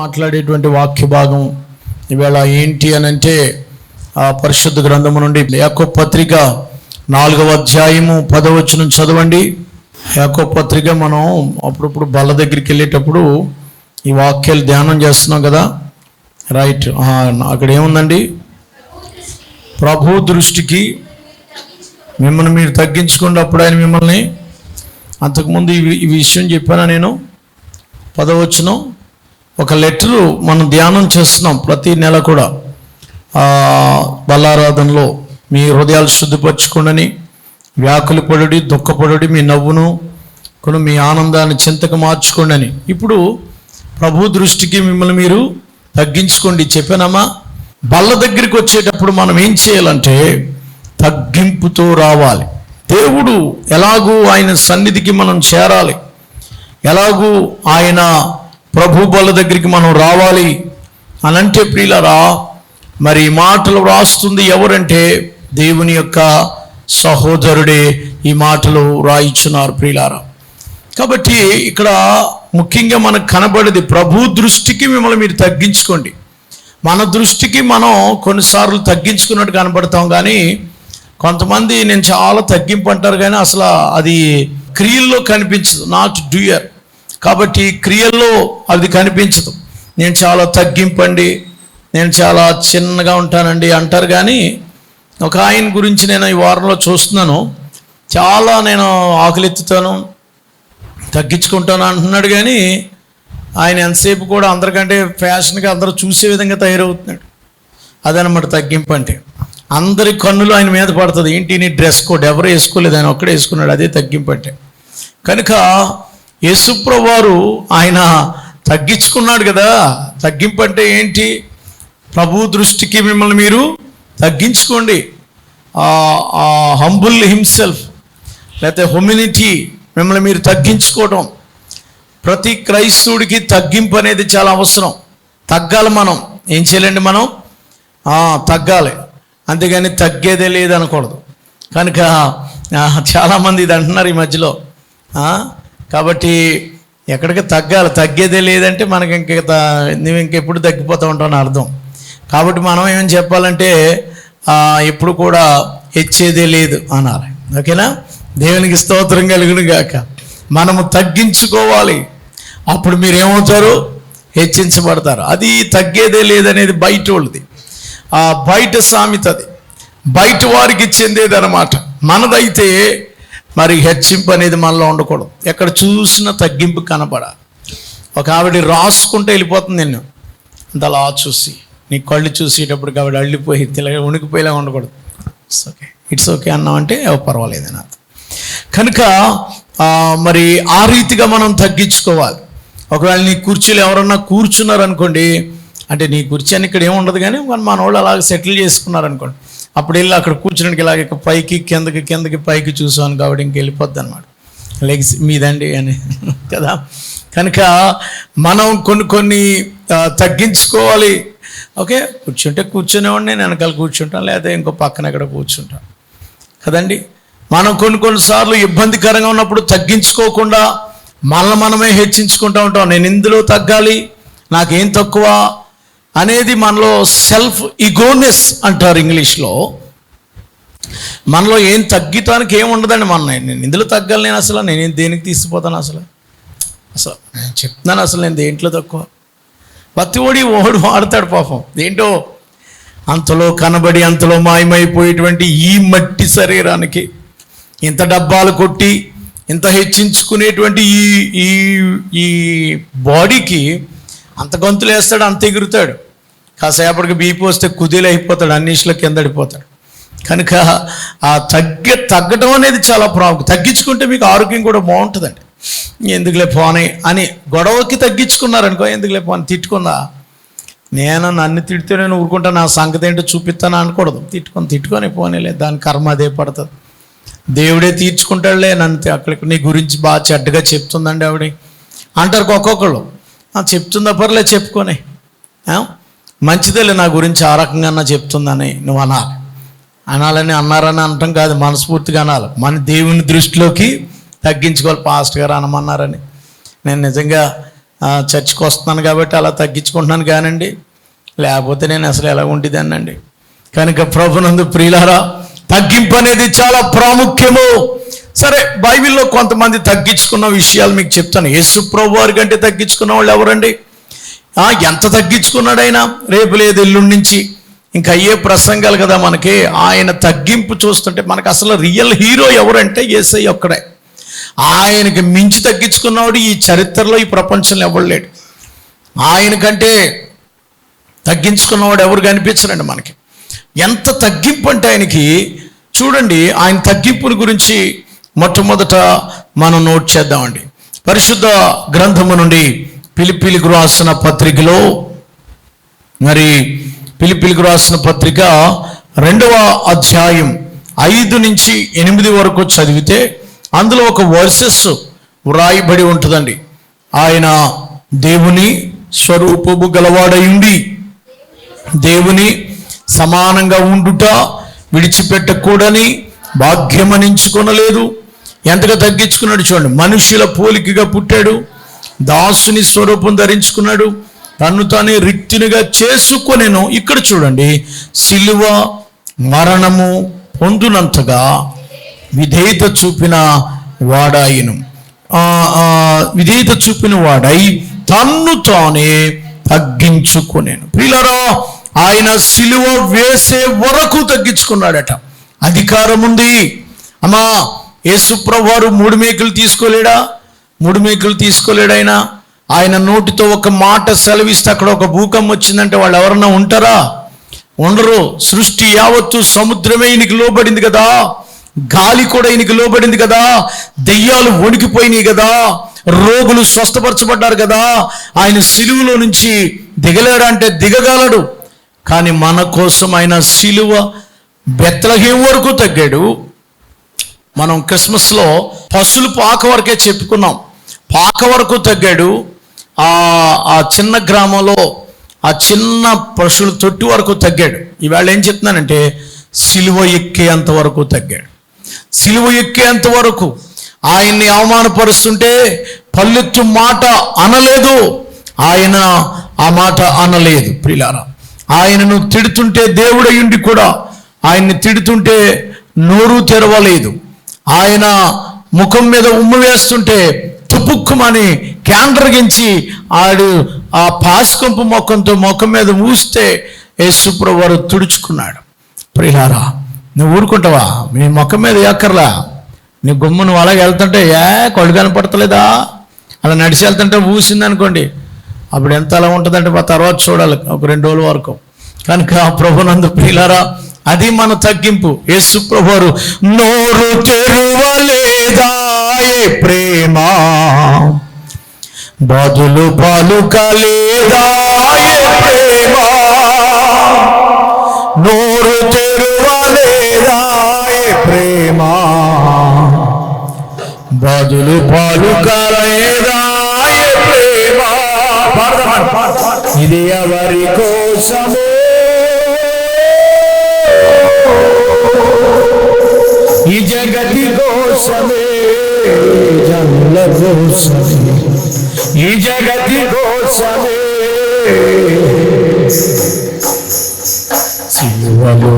మాట్లాడేటువంటి వాక్య భాగం ఈవేళ ఏంటి అని అంటే ఆ పరిశుద్ధ గ్రంథము నుండి యాకోబు పత్రిక 4వ అధ్యాయము 10వ వచనం చదవండి. యాకోబు పత్రిక మనం అప్పుడప్పుడు బల్ల దగ్గరికి వెళ్ళేటప్పుడు ఈ వాక్యాలు ధ్యానం చేస్తున్నాం కదా, రైట్. అక్కడ ఏముందండి? ప్రభు దృష్టికి మిమ్మల్ని మీరు తగ్గించుకోండి, అప్పుడు ఆయన మిమ్మల్ని. అంతకుముందు ఈ విషయం చెప్పానా నేను? 10వ వచనం, ఒక లెటరు మనం ధ్యానం చేస్తున్నాం ప్రతి నెల కూడా. బలారాధనలో మీ హృదయాలు శుద్ధిపరచుకోండి, వ్యాకులు పడుడి, దుఃఖపడుడి, మీ నవ్వును కొన్ని మీ ఆనందాన్ని చింతకు మార్చుకోండి అని. ఇప్పుడు ప్రభు దృష్టికి మిమ్మల్ని మీరు తగ్గించుకోండి చెప్పానమ్మా. బల్ల దగ్గరికి వచ్చేటప్పుడు మనం ఏం చేయాలంటే తగ్గింపుతో రావాలి. దేవుడు ఎలాగూ ఆయన సన్నిధికి మనం చేరాలి, ఎలాగూ ఆయన ప్రభు బల్ల దగ్గరికి మనం రావాలి అనంటే ప్రియులారా, మరి ఈ మాటలు రాస్తుంది ఎవరంటే దేవుని యొక్క సహోదరుడే ఈ మాటలు రాయిచున్నారు ప్రియులారా. కాబట్టి ఇక్కడ ముఖ్యంగా మనకు కనబడేది ప్రభు దృష్టికి మిమ్మల్ని మీరు తగ్గించుకోండి. మన దృష్టికి మనం కొన్నిసార్లు తగ్గించుకున్నట్టు కనబడతాం, కానీ కొంతమంది నేను చాలా తగ్గింపు అంటారు, కానీ అసలు అది క్రియల్లో కనిపించదు, నాట్ డూయర్. కాబట్టి క్రియల్లో అది కనిపించదు. నేను చాలా తగ్గింపండి, నేను చాలా చిన్నగా ఉంటానండి అంటారు, కానీ ఒక ఆయన గురించి నేను ఈ వారంలో చూస్తున్నాను, చాలా నేను ఆకలిత్తుతాను, తగ్గించుకుంటాను అంటున్నాడు, కానీ ఆయన ఎంతసేపు కూడా అందరికంటే ఫ్యాషన్గా అందరూ చూసే విధంగా తయారవుతున్నాడు. అదనమాట తగ్గింపు అంటే. అందరి కన్నులు ఆయన మీద పడుతుంది. ఏంటి నీ డ్రెస్ కోడ్ ఎవరు వేసుకోలేదు, ఆయన ఒక్కడే వేసుకున్నాడు, అదే తగ్గింపు అంటే. కనుక యేసుప్రభువు వారు ఆయన తగ్గించుకున్నాడు కదా. తగ్గింపు అంటే ఏంటి? ప్రభు దృష్టికి మిమ్మల్ని మీరు తగ్గించుకోండి. హంబుల్ హిమ్సెల్ఫ్, లేకపోతే హ్యూమిలిటీ, మిమ్మల్ని మీరు తగ్గించుకోవడం. ప్రతి క్రైస్తవుడికి తగ్గింపు అనేది చాలా అవసరం. తగ్గాలి. మనం ఏం చేయాలండి? మనం తగ్గాలి, అంతేగాని తగ్గేదే లేదనకూడదు. కనుక చాలామంది ఇది అంటున్నారు ఈ మధ్యలో. కాబట్టి ఎక్కడికి తగ్గాలి, తగ్గేదే లేదంటే మనకి నువ్వు ఇంకెప్పుడు తగ్గిపోతూ ఉంటావు అని అర్థం. కాబట్టి మనం ఏమని చెప్పాలంటే ఎప్పుడు కూడా హెచ్చేదే లేదు అనాలి. ఓకేనా? దేవునికి స్తోత్రం కలుగును గాక. మనము తగ్గించుకోవాలి, అప్పుడు మీరేమవుతారు? హెచ్చించబడతారు. అది తగ్గేదే లేదనేది బయట వాళ్ళది, బయట సామెతది, బయట వారికి చెందేది అన్నమాట. మనదైతే మరి హెచ్చింపు అనేది మనలో ఉండకూడదు. ఎక్కడ చూసినా తగ్గింపు కనపడాలి. ఒక ఆవిడ రాసుకుంటూ వెళ్ళిపోతుంది, నిన్ను అంతలా చూసి, నీ కళ్ళు చూసేటప్పటికి ఆవిడ అల్లిపోయి తెలగా ఉనికిపోయేలా ఉండకూడదు. ఇట్స్ ఓకే అన్నామంటే పర్వాలేదు నాకు. కనుక మరి ఆ రీతిగా మనం తగ్గించుకోవాలి. ఒకవేళ నీ కుర్చీలు ఎవరన్నా కూర్చున్నారనుకోండి, అంటే నీ కుర్చీ అని ఇక్కడ ఏముండదు, కానీ మన వాళ్ళు అలాగ సెటిల్ చేసుకున్నారనుకోండి, అప్పుడు వెళ్ళి అక్కడ కూర్చోడానికి ఇలాగ పైకి కిందకి పైకి చూసాను కాబట్టి ఇంకెళ్ళిపోద్ది అనమాట. లెగ్స్ మీదండి అని కదా. కనుక మనం కొన్ని తగ్గించుకోవాలి. ఓకే, కూర్చుంటే కూర్చునేవాడిని, నేను వెనకాల కూర్చుంటాను, లేదా ఇంకో పక్కన ఎక్కడ కూర్చుంటాను కదండి. మనం కొన్నిసార్లు ఇబ్బందికరంగా ఉన్నప్పుడు తగ్గించుకోకుండా మనమే హెచ్చించుకుంటూ ఉంటాం. నేను ఇందులో తగ్గాలి, నాకేం తక్కువ అనేది మనలో సెల్ఫ్ ఇగోనెస్ అంటారు ఇంగ్లీష్లో. మనలో ఏం తగ్గటానికి ఏం ఉండదండి. నేను ఇందులో తగ్గాలి, నేను దేనికి తీసిపోతాను, అసలు నేను చెప్తున్నాను, అసలు నేను దేంట్లో తక్కువ. ప్రతివాడి ఓడు వాడతాడు పాపం. ఏంటో అంతలో కనబడి అంతలో మాయమైపోయేటువంటి ఈ మట్టి శరీరానికి ఇంత డబ్బాలు కొట్టి ఇంత హెచ్చించుకునేటువంటి ఈ బాడీకి అంత గొంతులు వేస్తాడు, అంత ఎగురుతాడు. కాసేపటికి బీపీ వస్తే కుదేలు అయిపోతాడు, అన్నింటిలో కిందడిపోతాడు. కనుక ఆ తగ్గటం అనేది చాలా ప్రాముఖ్యం. తగ్గించుకుంటే మీకు ఆరోగ్యం కూడా బాగుంటుందండి. ఎందుకులే పోనీ అని గొడవకి తగ్గించుకున్నారనుకో, ఎందుకులే పోనీ తిట్టుకుందా, నన్ను తిడితే నేను ఊరుకుంటా, నా సంగతి ఏంటో చూపిస్తాను అనకూడదు. తిట్టుకొని పోనీలే, దాని కర్మ అదే పడుతుంది, దేవుడే తీర్చుకుంటాడులే నన్ను. అక్కడికి నీ గురించి బాగా చెడ్డగా చెప్తుందండి ఆవిడ అంటారు ఒక్కొక్కళ్ళు. చెప్తుందా పర్లే, చెప్పుకొని మంచిదేలే, నా గురించి ఆ రకంగా చెప్తుందని నువ్వు అనాలని అన్నారని అనటం కాదు, మనస్ఫూర్తిగా అనాలి. మన దేవుని దృష్టిలోకి తగ్గించుకోవాలి. పాస్టర్ గారు అనమన్నారని నేను నిజంగా చర్చికి వస్తున్నాను కాబట్టి అలా తగ్గించుకుంటున్నాను కానండి, లేకపోతే నేను అసలు ఎలా ఉండేదాన్నండి. కనుక ప్రభునందు ప్రియులారా, తగ్గింపు అనేది చాలా ప్రాముఖ్యము. సరే, బైబిల్లో కొంతమంది తగ్గించుకున్న విషయాలు మీకు చెప్తాను. యేసు ప్రభు వారి కంటే తగ్గించుకున్న వాళ్ళు ఎవరండి? ఎంత తగ్గించుకున్నాడైనా? రేపు లేదు ఎల్లుండి నుంచి ఇంకా అయ్యే ప్రసంగాలు కదా మనకి. ఆయన తగ్గింపు చూస్తుంటే మనకు అసలు రియల్ హీరో ఎవరంటే యేసయ్య ఒక్కడే. ఆయనకి మించి తగ్గించుకున్నవాడు ఈ చరిత్రలో, ఈ ప్రపంచంలో ఎవరు లేడు. ఆయన కంటే తగ్గించుకున్నవాడు ఎవరు కనిపించరండి మనకి. ఎంత తగ్గింపు అంటే ఆయనకి. చూడండి, ఆయన తగ్గింపుని గురించి మొట్టమొదట మనం నోట్ చేద్దామండి. పరిశుద్ధ గ్రంథము నుండి ఫిలిప్పీలకు రాసిన పత్రికలో, మరి ఫిలిప్పీలకు రాసిన పత్రిక 2వ అధ్యాయం 5 నుంచి 8 వరకు చదివితే అందులో ఒక వర్సెస్ వ్రాయబడి ఉంటుందండి. ఆయన దేవుని స్వరూపము గలవాడై ఉండి దేవుని సమానంగా ఉండుట విడిచిపెట్టకూడని భాగ్యమనించుకొనలేదు. ఎంతగా తగ్గించుకున్నాడు చూడండి. మనుషుల పోలికగా పుట్టాడు, దాసుని స్వరూపం ధరించుకున్నాడు, తన్ను తానే రిక్తునిగా చేసుకొనెను. ఇక్కడ చూడండి, సిలువ మరణము పొందునంతగా విధేయత చూపిన వాడాయను. విధేయత చూపిన వాడై తన్ను తానే తగ్గించుకొనెను. ప్రియులారా, ఆయన సిలువ వేసే వరకు తగ్గించుకున్నాడట. అధికారం ఉంది. అమ్మా, యేసుప్రభు వారు 3 మేకులు తీసుకోలేడా? 3 మేకులు తీసుకోలేడు. ఆయన నోటితో ఒక మాట సెలవిస్తే అక్కడ ఒక భూకంపం వచ్చిందంటే వాళ్ళు ఎవరన్నా ఉంటారా? ఉండరు. సృష్టి యావత్తు సముద్రమే ఈయనకి లోబడింది కదా, గాలి కూడా ఈయనకి లోబడింది కదా, దెయ్యాలు వణికిపోయినాయి కదా, రోగులు స్వస్థపరచబడ్డారు కదా. ఆయన సిలువలో నుంచి దిగలేడంటే దిగగలడు. కానీ మన కోసం ఆయన సిలువ బెత్లెహేము వరకు తగ్గాడు. మనం క్రిస్మస్లో పశువులు పాక వరకే చెప్పుకున్నాం. పాక వరకు తగ్గాడు. ఆ చిన్న గ్రామంలో ఆ చిన్న పశువుల తొట్టి వరకు తగ్గాడు. ఈవేళ ఏం చెప్తున్నానంటే సిలువ ఎక్కేంత వరకు తగ్గాడు. సిలువ ఎక్కేంత వరకు ఆయన్ని అవమానపరుస్తుంటే పల్లెత్తు మాట అనలేదు. ఆయన ఆ మాట అనలేదు. ప్రియులారా, ఆయనను తిడుతుంటే దేవుడయ్యుండి కూడా ఆయన్ని తిడుతుంటే నోరు తెరవలేదు. ఆయన ముఖం మీద ఉమ్ము వేస్తుంటే తుపుక్కుమని క్యాండ్రగించి ఆ పాస్కంపు మొక్కంతో ముఖం మీద ఊస్తే యేసుప్రభు వారు తుడుచుకున్నాడు. ప్రియులారా, నువ్వు ఊరుకుంటావా? నీ ముఖం మీద ఏకర్లా నీ గుమ్మ నువ్వు అలాగే వెళ్తుంటే కళ్ళు కనపడతలేదా? అలా నడిచి వెళ్తుంటే ఊసిందనుకోండి, అప్పుడు ఎంత అలా ఉంటుందంటే మా తర్వాత చూడాలి ఒక 2 రోజుల వరకు. కనుక ప్రభునందు ప్రియులారా, అది మన తగ్గింపు. యేసు ప్రభువారు నోరు తెరువలేదా ప్రేమ, బదులు పలుకలేదా ప్రేమ, నోరు తెరువలేదా ప్రేమ, బదులు పలుకలేదా ప్రేమ. ఇది ఎవరి కోసము? ఈ జగతి కోసమే, జనుల కోసమే, ఈ జగతి కోసమే. సిలువలో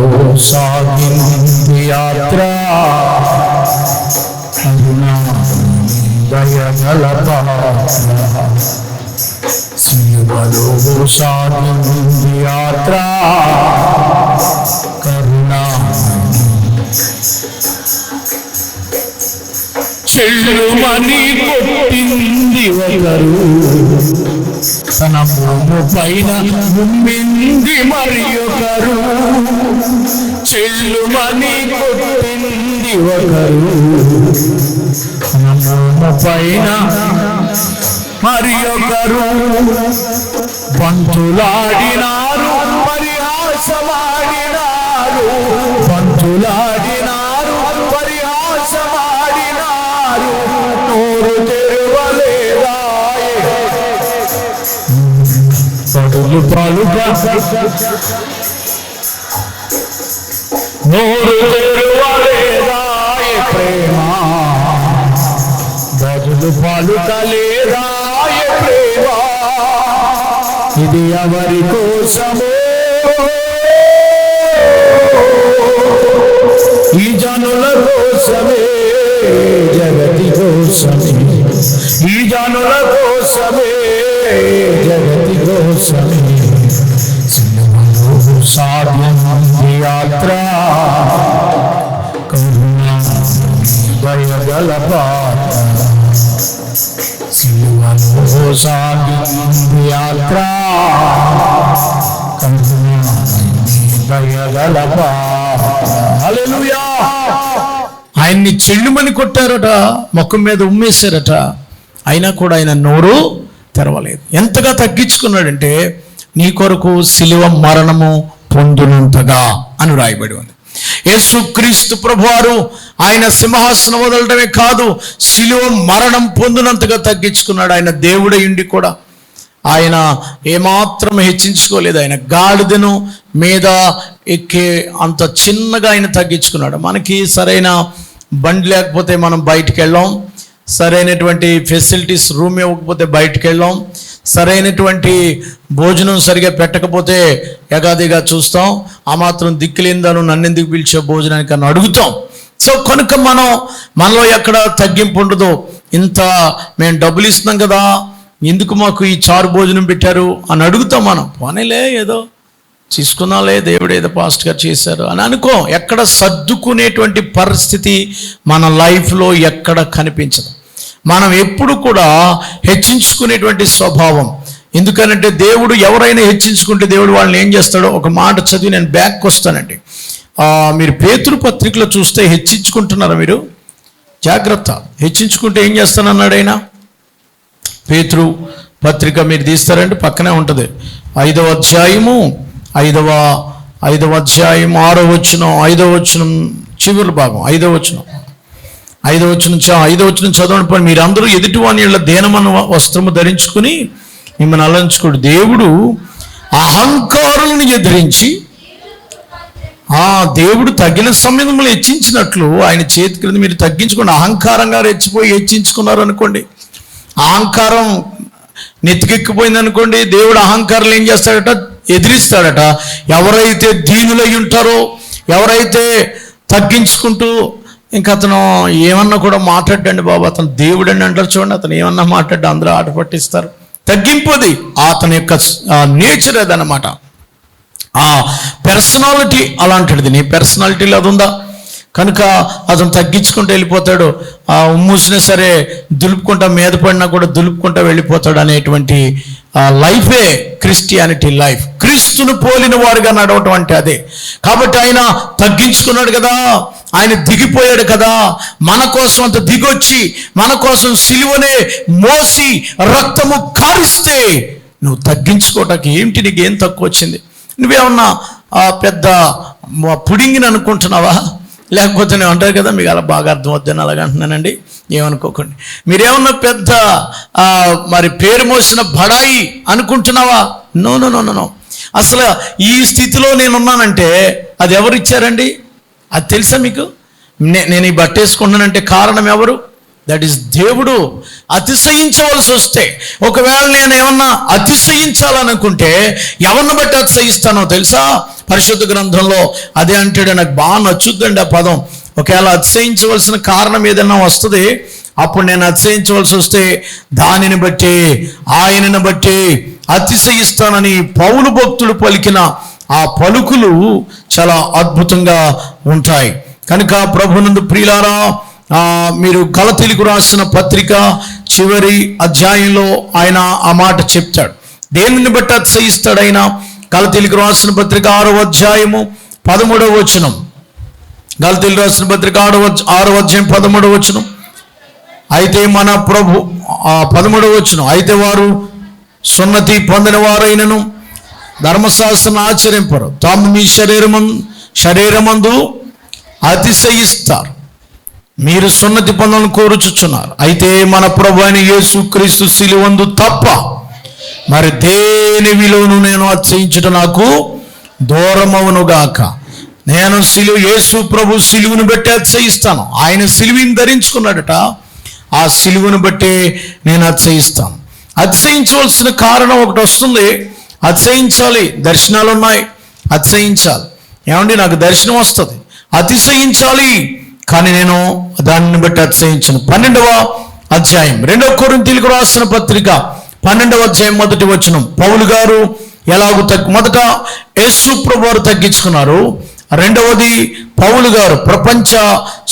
సాగింది యాత్ర, కరుణా దయగల పాత్ర. సిలువలో సాగింది యాత్ర, కరుణా చెల్లుమని కొట్టింది ఒకరు, తన భూము పైన ఉమ్మింది మరి ఒకరు. చెల్లుమని కొట్టింది ఒకరు, తన భూము పైన మరి ఒకరు. బంతులాడినారు, పరిహాసమాడినారు, బంతులాడినారు, పరిహాసమాడినారు. నోరు తెరువలేదా బదులు పలుక, నోరు తెరువలేదా ప్రేమ, బదులు పలుకలేదా ప్రేమ. ఇది ఎవరి కోసమో, ఈ జనుల కోసమే, జగతి కోసమే, ఈ జనుల కోసమే, జగతి కోసమే. సిలువలో సాగింది యాత్ర, కరుణా దయగల పాత్ర. సిలువలో సాగింది యాత్ర, కరుణా దయగల పాత్ర. హల్లెలూయా. ఆయన్ని చెల్లుమని కొట్టారట, ముఖం మీద ఉమ్మేశారట, అయినా కూడా ఆయన నోరు తెరవలేదు. ఎంతగా తగ్గించుకున్నాడంటే, నీ కొరకు శిలువ మరణము పొందునంతగా అని రాయబడి ఉంది. యేసుక్రీస్తు ప్రభువారు ఆయన సింహాసనం వదలడమే కాదు, శిలువ మరణం పొందినంతగా తగ్గించుకున్నాడు. ఆయన దేవుడై ఉండి కూడా ఆయన ఏమాత్రం హెచ్చించుకోలేదు. ఆయన గాడిదను మీద ఎక్కే అంత చిన్నగా ఆయన తగ్గించుకున్నాడు. మనకి సరైన బండి లేకపోతే మనం బయటికి వెళ్ళాం, సరైనటువంటి ఫెసిలిటీస్ రూమ్ ఇవ్వకపోతే బయటికి వెళ్ళాం, సరైనటువంటి భోజనం సరిగా పెట్టకపోతే ఎగాదిగా చూస్తాం, ఆ మాత్రం దిక్కులేందాను నన్ను ఎందుకు పిలిచే భోజనానికి అని అడుగుతాం. సో కనుక మనలో ఎక్కడ తగ్గింపు ఉండదు. ఇంత మేము డబ్బులు ఇస్తున్నాం కదా, ఎందుకు మాకు ఈ చారు భోజనం పెట్టారు అని అడుగుతాం మనం. పోనీలే ఏదో తీసుకున్నాలే, దేవుడు ఏదో పాస్ట్ గారు చేశారు అని అనుకో. ఎక్కడ సర్దుకునేటువంటి పరిస్థితి మన లైఫ్లో ఎక్కడ కనిపించదు. మనం ఎప్పుడు కూడా హెచ్చించుకునేటువంటి స్వభావం. ఎందుకనంటే దేవుడు ఎవరైనా హెచ్చించుకుంటే దేవుడు వాళ్ళని ఏం చేస్తాడో ఒక మాట చదివి నేను బ్యాక్కి వస్తానండి. మీరు పేతురు పత్రికలో చూస్తే హెచ్చించుకుంటున్నారా మీరు? జాగ్రత్త. హెచ్చించుకుంటే ఏం చేస్తానన్నాడు ఆయన? పేతురు పత్రిక మీరు తీస్తారంటే పక్కనే ఉంటుంది. 5వ అధ్యాయము 6వ వచనం చివరి భాగం 5వ వచనం చదవండి. పని మీరందరూ ఎదుటివాని ఇళ్ళ దేనమన్న వస్త్రము ధరించుకుని మిమ్మల్ని అలంచుకోడు. దేవుడు అహంకారులను ఎదిరించి దేవుడు తగిన సమయంలో హెచ్చించినట్లు ఆయన చేతి క్రింద మీరు తగ్గించుకోండి. అహంకారంగా రెచ్చిపోయి హెచ్చించుకున్నారు అనుకోండి, అహంకారం నెత్తికెక్కిపోయింది అనుకోండి, దేవుడు అహంకారాలు ఏం చేస్తాడట? ఎదిరిస్తాడట. ఎవరైతే దీనులై ఉంటారో, ఎవరైతే తగ్గించుకుంటూ ఇంకా అతను ఏమన్నా కూడా మాట్లాడండి బాబు, అతను దేవుడు అని అంటారు చూడండి, అతను ఏమన్నా మాట్లాడి అందరూ ఆట పట్టిస్తారు. తగ్గింపుది అతని యొక్క నేచర్ అదనమాట. ఆ పర్సనాలిటీ అలాంటిది. నీ పర్సనాలిటీలో అది ఉందా? కనుక అతను తగ్గించుకుంటూ వెళ్ళిపోతాడు. మూసినా సరే దులుపుకుంటా, మీద పడినా కూడా దులుపుకుంటా వెళ్ళిపోతాడు అనేటువంటి లైఫే క్రిస్టియానిటీ లైఫ్. క్రీస్తును పోలిన వారుగా నడవటం అంటే అదే. కాబట్టి ఆయన తగ్గించుకున్నాడు కదా, ఆయన దిగిపోయాడు కదా, మన కోసం అంత దిగొచ్చి మన కోసం సిలువనే మోసి రక్తము కారిస్తే నువ్వు తగ్గించుకోవటానికి ఏంటి? నీకు ఏం తక్కువ వచ్చింది? నువ్వేమన్నా పెద్ద పుడింగిని అనుకుంటున్నావా? లేకపోతే నేను అంటారు కదా, మీకు అలా బాగా అర్థమవుద్దని అలాగ అంటున్నానండి, ఏమనుకోకండి. మీరేమన్నా పెద్ద మరి పేరు మోసిన బడాయి అనుకుంటున్నావా? No no no no. అసలు ఈ స్థితిలో నేనున్నానంటే అది ఎవరు ఇచ్చారండి? అది తెలుసా మీకు? నేను ఈ బట్టేసుకున్నానంటే కారణం ఎవరు? దట్ ఈస్ దేవుడు. అతిశయించవలసి వస్తే, ఒకవేళ నేను ఏమన్నా అతిశయించాలనుకుంటే ఎవరిని బట్టి అతిశయిస్తానో తెలుసా? పరిశుద్ధ గ్రంథంలో అదే అంటాడు. నాకు బాగా నచ్చుద్దండి ఆ పదం. ఒకవేళ అతిశయించవలసిన కారణం ఏదైనా వస్తుంది, అప్పుడు నేను అతిశయించవలసి వస్తే దానిని బట్టి, ఆయనను బట్టి అతిశయిస్తానని పౌలు భక్తుడు పలికిన ఆ పలుకులు చాలా అద్భుతంగా ఉంటాయి. కనుక ప్రభునందు ప్రియులారా, మీరు గలతీయులకు రాసిన పత్రిక చివరి అధ్యాయంలో ఆయన ఆ మాట చెప్తాడు. దేనిని బట్టి అతిశయిస్తాడు ఆయన? గలతీయులకు రాసిన పత్రిక 6వ అధ్యాయము 13వ వచనం. గలతీయులకు రాసిన పత్రిక 6వ అధ్యాయం 13వ వచనం. అయితే మన ప్రభు 13వ వచనం, అయితే వారు సున్నతి పొందిన వారైనను ధర్మశాస్త్రం ఆచరింపరు, తాము మీ శరీరమందు అతిశయిస్తారు. మీరు సున్నతి పొందాలని కోరుచుచున్నారు. అయితే మన ప్రభు అయిన యేసుక్రీస్తు సిలువందు తప్ప మరి దేని విలువను నేను అతిశయించుట నాకు దూరమవునుగాక. నేను యేసు ప్రభు సిలువును బట్టి అతిశయిస్తాను. ఆయన సిలువుని ధరించుకున్నాడట, ఆ సిలువును బట్టి నేను అతిశయిస్తాను. అతిశయించవలసిన కారణం ఒకటి వస్తుంది. అతిశయించాలి, దర్శనాలు ఉన్నాయి, అతిశయించాలి. ఏమండి, నాకు దర్శనం వస్తుంది, అతిశయించాలి, కానీ నేను దానిని బట్టి అతిశయించను. 12వ అధ్యాయం 2 కొరింథీయులకు రాసిన పత్రిక 12వ అధ్యాయం 1వ వచనం. పౌలు గారు ఎలాగో మొదట యేసు ప్రభువు వారు తగ్గించుకున్నారు. రెండవది పౌలు గారు ప్రపంచ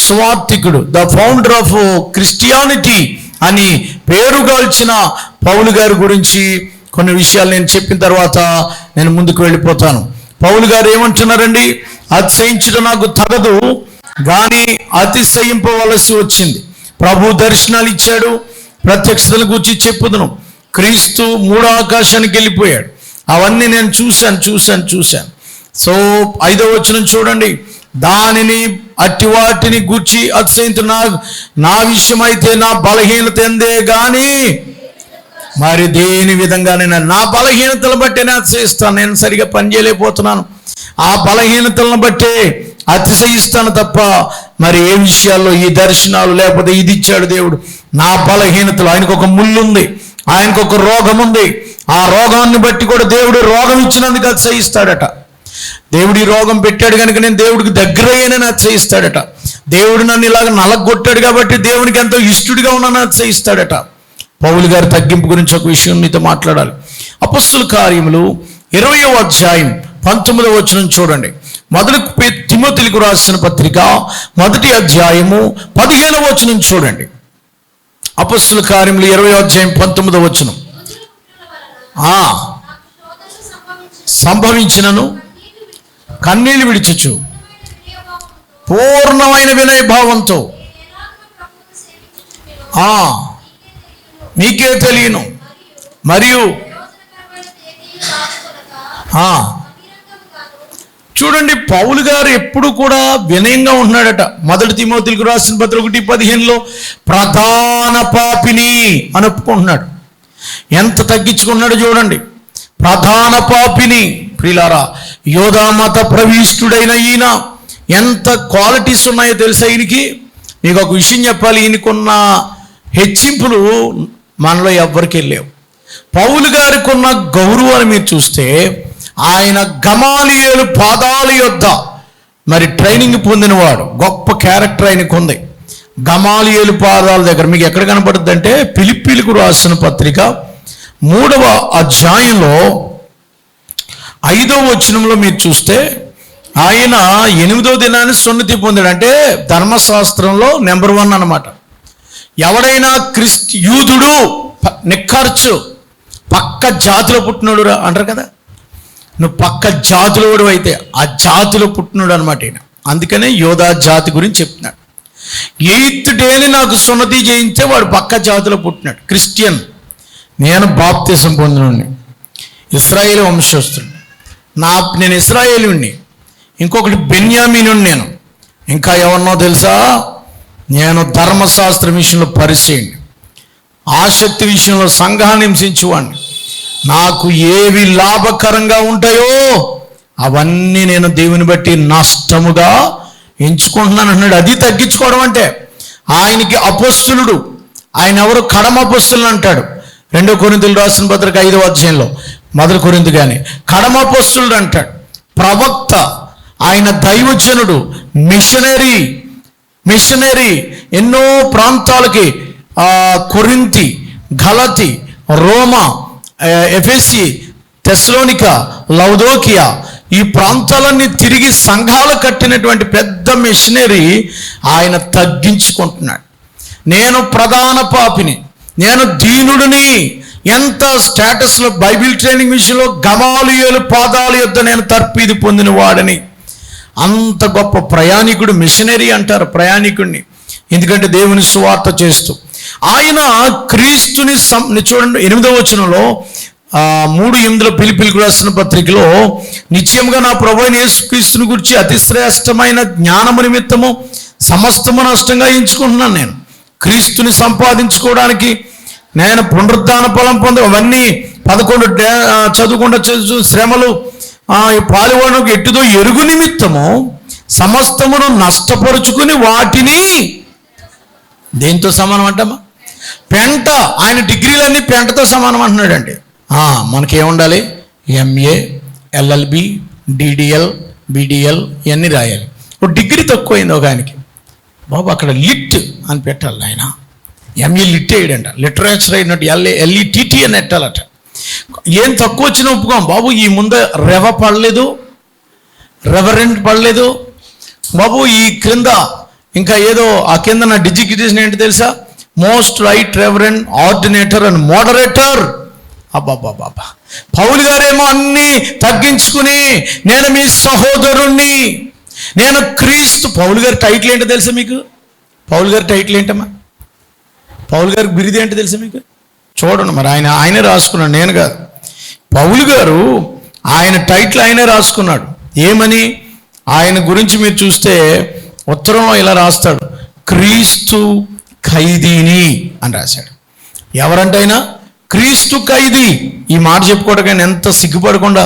సువార్థికుడు, ద ఫౌండర్ ఆఫ్ క్రిస్టియానిటీ అని పేరుగాల్చిన పౌలు గారి గురించి కొన్ని విషయాలు నేను చెప్పిన తర్వాత నేను ముందుకు వెళ్ళిపోతాను. పౌలు గారు ఏమంటున్నారండి? అతిశయించుట నాకు తగదు, కానీ అతిశయింపవలసి వచ్చింది. ప్రభు దర్శనాలు ఇచ్చాడు, ప్రత్యక్షతల గురించి చెప్పుదును. క్రీస్తు 3వ ఆకాశానికి వెళ్ళిపోయాడు. అవన్నీ నేను చూశాను. సో 5వ వచనం చూడండి. దానిని అట్టి వాటిని గూర్చి అతిశయించు, నా విషయమైతే నా బలహీనత ఎందే గాని మరి దేని విధంగానైనా నా బలహీనతలను బట్టే నేను అతిశయిస్తాను. నేను సరిగా పని చేయలేకపోతున్నాను, ఆ బలహీనతలను బట్టే అతిశయిస్తాను తప్ప మరి ఏ విషయాల్లో, ఈ దర్శనాలు లేకపోతే ఇది ఇచ్చాడు దేవుడు, నా బలహీనతలు. ఆయనకు ఒక ముళ్ళు ఉంది, ఆయనకు ఒక రోగం ఉంది, ఆ రోగాన్ని బట్టి కూడా దేవుడు రోగం ఇచ్చినందుకు అతిశయిస్తాడట. దేవుడు ఈ రోగం పెట్టాడు కనుక నేను దేవుడికి దగ్గర అయ్యానని అతిశయిస్తాడట. దేవుడు నన్ను ఇలాగ నలగొట్టాడు కాబట్టి దేవునికి ఎంతో ఇష్టడిగా ఉన్నానని అతిశయిస్తాడట. పౌలు గారి తగ్గింపు గురించి ఒక విషయం మీతో మాట్లాడాలి. అపొస్తలుల కార్యములు 20వ అధ్యాయం 19వ వచనం చూడండి. మొదటి తిమోతిలకు రాసిన పత్రిక 1వ అధ్యాయము 15వ వచనం చూడండి. అపొస్తలుల కార్యములు 20వ అధ్యాయం 19వ వచనం. సంభవించినను కన్నీళ్లు విడిచుచు పూర్ణమైన వినయభావంతో మీకే తెలియను, మరియు చూడండి పౌలు గారు ఎప్పుడు కూడా వినయంగా ఉంటున్నాడట. మొదటి తిమోతిలకు రాసిన పత్రిక 1:15లో ప్రధాన పాపిని అని ఒప్పుకుంటున్నాడు. ఎంత తగ్గించుకున్నాడో చూడండి. ప్రధాన పాపిని. ప్రియులారా, యోధా మత ప్రవిష్టుడైన ఈయన ఎంత క్వాలిటీస్ ఉన్నాయో తెలుసా ఈయనకి? మీకు ఒక విషయం చెప్పాలి, ఈయనకున్న హెచ్చింపులు మనలో ఎవ్వరికి లేవు. పౌలు గారికి ఉన్న గౌరవాన్ని మీరు చూస్తే, ఆయన గమాలియేలు పాదాల యొద్ద మరి ట్రైనింగ్ పొందినవాడు, గొప్ప క్యారెక్టర్ ఆయనకు ఉంది. గమాలియేలు పాదాల దగ్గర మీకు ఎక్కడ కనపడుతుంది అంటే ఫిలిప్పీలకు రాసిన పత్రిక 3వ అధ్యాయంలో 5వ వచనంలో మీరు చూస్తే, ఆయన 8వ దినాన్ని సున్నతి పొందాడు. అంటే ధర్మశాస్త్రంలో నెంబర్ 1 అన్నమాట. ఎవడైనా యూదుడు నిక్కర్చు పక్క జాతిలో పుట్టినోడు అంటారు కదా, నువ్వు పక్క జాతులోడు అయితే ఆ జాతిలో పుట్టినోడు అనమాట ఈయన. అందుకనే యోధా జాతి గురించి చెప్తున్నాడు. 8th డేని నాకు సున్నతి చేయించే వాడు పక్క జాతిలో పుట్టినాడు, క్రిస్టియన్. నేను బాప్తిసం పొందినోడిని, ఇశ్రాయేలు వంశస్థుడిని. నేను ఇశ్రాయేలుని. ఇంకొకటి బెన్యామీనుని. నేను ఇంకా ఎవరినో తెలుసా? నేను ధర్మశాస్త్ర విషయంలో పరిచయండి, ఆసక్తి విషయంలో సంఘాన్ని హింసించేవాడిని. నాకు ఏవి లాభకరంగా ఉంటాయో అవన్నీ నేను దేవుని బట్టి నష్టముగా ఎంచుకుంటున్నాను అన్నాడు. అది తగ్గించుకోవడం అంటే. ఆయనకి అపొస్తలుడు, ఆయన ఎవరు? కడమ అపొస్తలులు అంటాడు. 2 కొరింథీయులకు రాసిన పత్రిక 5వ అధ్యాయంలో, 1 కొరింథీ కానీ కడమ అపొస్తలుడు అంటాడు. ప్రవక్త, ఆయన దైవజనుడు, మిషనరీ ఎన్నో ప్రాంతాలకి, కొరింథీ, గలతీ, రోమా, ఎఫెసీ, తెస్సలోనిక, లవదోకియా, ఈ ప్రాంతాలన్నీ తిరిగి సంఘాలు కట్టినటువంటి పెద్ద మిషనరీ. ఆయన తగ్గించుకుంటున్నాడు. నేను ప్రధాన పాపిని, నేను దీనుడిని. ఎంత స్టేటస్లో బైబిల్ ట్రైనింగ్ విషయంలో గమాలియేలు పాదాల యొద్ద నేను తర్పీదు పొందిన వాడని. అంత గొప్ప ప్రయాణికుడు, మిషనరీ అంటారు ప్రయాణికుడిని. ఎందుకంటే దేవుని సువార్త చేస్తూ ఆయన క్రీస్తుని చూడండి 8వ వచనంలో 3:8 ఫిలిప్పీలకు రాసిన పత్రికలో, నిశ్చయంగా నా ప్రభువైన యేసుక్రీస్తుని గురించి అతి శ్రేష్టమైన జ్ఞానము నిమిత్తము సమస్తము నష్టంగా ఎంచుకుంటున్నాను. నేను క్రీస్తుని సంపాదించుకోవడానికి నేను పునరుద్ధాన ఫలం పొంద అవన్నీ 11 చదువుకుండా శ్రమలు పాలువాడకు ఎట్టుదో ఎరుగు నిమిత్తము సమస్తమును నష్టపరుచుకుని వాటిని దేంతో సమానం అంటమ్మా? పెంట, ఆయన డిగ్రీలన్నీ పెంటతో సమానం అంటున్నాడండి. మనకేముండాలి? ఎంఏ, ఎల్ఎల్బి, డిడిఎల్, బిడిఎల్ ఇవన్నీ రాయాలి. ఒక డిగ్రీ తక్కువైంది ఒక ఆయనకి. బాబు అక్కడ లిట్ అని పెట్టాలి. ఆయన ఎంఏ లిట్ వేయడంట, లిటరేచర్ అయినట్టు ఎల్ఈటిటి అని పెట్టాలట. ఏం తక్కువ వచ్చినా ఒప్పుకోం బాబు. ఈ ముందే పడలేదు, రెవరెంట్ పడలేదు బాబు. ఈ క్రింద ఇంకా ఏదో ఆ కింద నా డిజిగ్నేషన్ ఏంటి తెలుసా? Most right reverend ordinator and moderator. అబ్బాబ్బాబ్బా. పౌలు గారేమో అన్నీ తగ్గించుకుని, నేను మీ సహోదరుణ్ణి, నేను క్రీస్తు. పౌలు గారి టైటిల్ ఏంటో తెలుసా మీకు? పౌలు గారి టైటిల్ ఏంటమ్మా? పౌలు గారికి బిరుదు ఏంటో తెలుసా మీకు? చూడండి మరి, ఆయనే రాసుకున్నాడు, నేను కాదు. పౌలు గారు ఆయన టైటిల్ ఆయనే రాసుకున్నాడు. ఏమని? ఆయన గురించి మీరు చూస్తే ఉత్తరంలో ఇలా రాస్తాడు, క్రీస్తు ఖైదీని అని రాశాడు. ఎవరంటే ఆయన క్రీస్తు ఖైదీ. ఈ మాట చెప్పుకోవడానికి ఎంత సిగ్గుపడకుండా,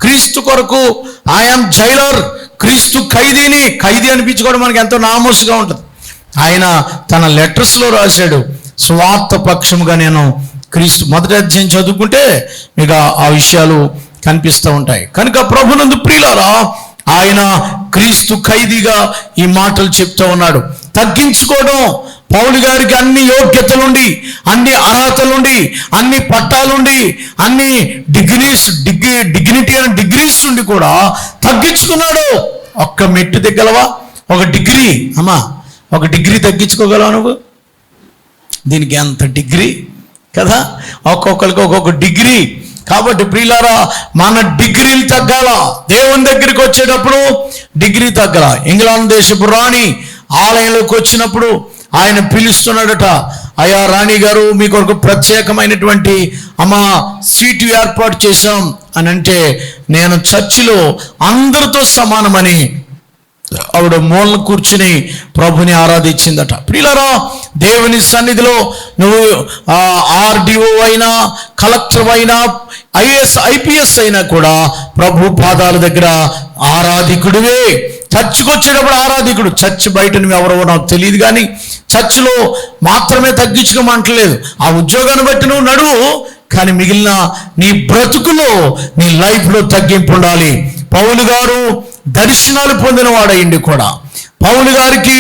క్రీస్తు కొరకు ఐఎమ్ జైలర్, క్రీస్తు ఖైదీని. ఖైదీ అనిపించుకోవడం మనకి ఎంతో నామోసుగా ఉంటుంది. ఆయన తన లెటర్స్లో రాశాడు, స్వార్థ పక్షముగా నేను క్రీస్తు. మొదటి అధ్యాయం చదువుకుంటే మీకు ఆ విషయాలు కనిపిస్తూ ఉంటాయి. కనుక ప్రభునందు ప్రియులారా, ఆయన క్రీస్తు ఖైదీగా ఈ మాటలు చెప్తూ ఉన్నాడు. తగ్గించుకోవడం. పౌలు గారికి అన్ని యోగ్యతలుండి, అన్ని అర్హతలుండి, అన్ని పట్టాలుండి, అన్ని డిగ్నిటీ అండ్ డిగ్రీస్ ఉండి కూడా తగ్గించుకున్నాడు. ఒక్క మెట్టు దిగ్గలవా? ఒక డిగ్రీ అమ్మా, ఒక డిగ్రీ తగ్గించుకోగలవా నువ్వు? దీనికి ఎంత డిగ్రీ కదా, ఒక్కొక్కరికి ఒక్కొక్క డిగ్రీ. కాబట్టి ప్రియులారా, మన డిగ్రీలు తగ్గాల. దేవుని దగ్గరికి వచ్చేటప్పుడు డిగ్రీ తగ్గల. ఇంగ్లాండ్ దేశపు రాణి ఆలయంలోకి వచ్చినప్పుడు ఆయన పిలుస్తున్నాడట, అయ్యా రాణి గారు, మీ కొరకు ప్రత్యేకమైనటువంటి సీటు ఏర్పాటు చేశాం అని అంటే, నేను చర్చిలో అందరితో సమానమని ఆవిడ మూలను కూర్చుని ప్రభుని ఆరాధించిందట. ప్రియులారా, దేవుని సన్నిధిలో నువ్వు ఆర్డిఓ అయినా, కలెక్టర్ అయినా, ఐఏఎస్ ఐపీఎస్ అయినా కూడా ప్రభు పాదాల దగ్గర ఆరాధికుడివే. చర్చికి వచ్చేటప్పుడు ఆరాధికుడు. చర్చ్ బయట నువ్వు ఎవరో నాకు తెలియదు, కానీ చర్చిలో మాత్రమే తగ్గించుకోమంటలేదు. ఆ ఉద్యోగాన్ని బట్టి నువ్వు నడువు, కానీ మిగిలిన నీ బ్రతుకులో, నీ లైఫ్లో తగ్గింపు ఉండాలి. పౌలు గారు దర్శనాలు పొందిన వాడయిండి కూడా, పౌలు గారికి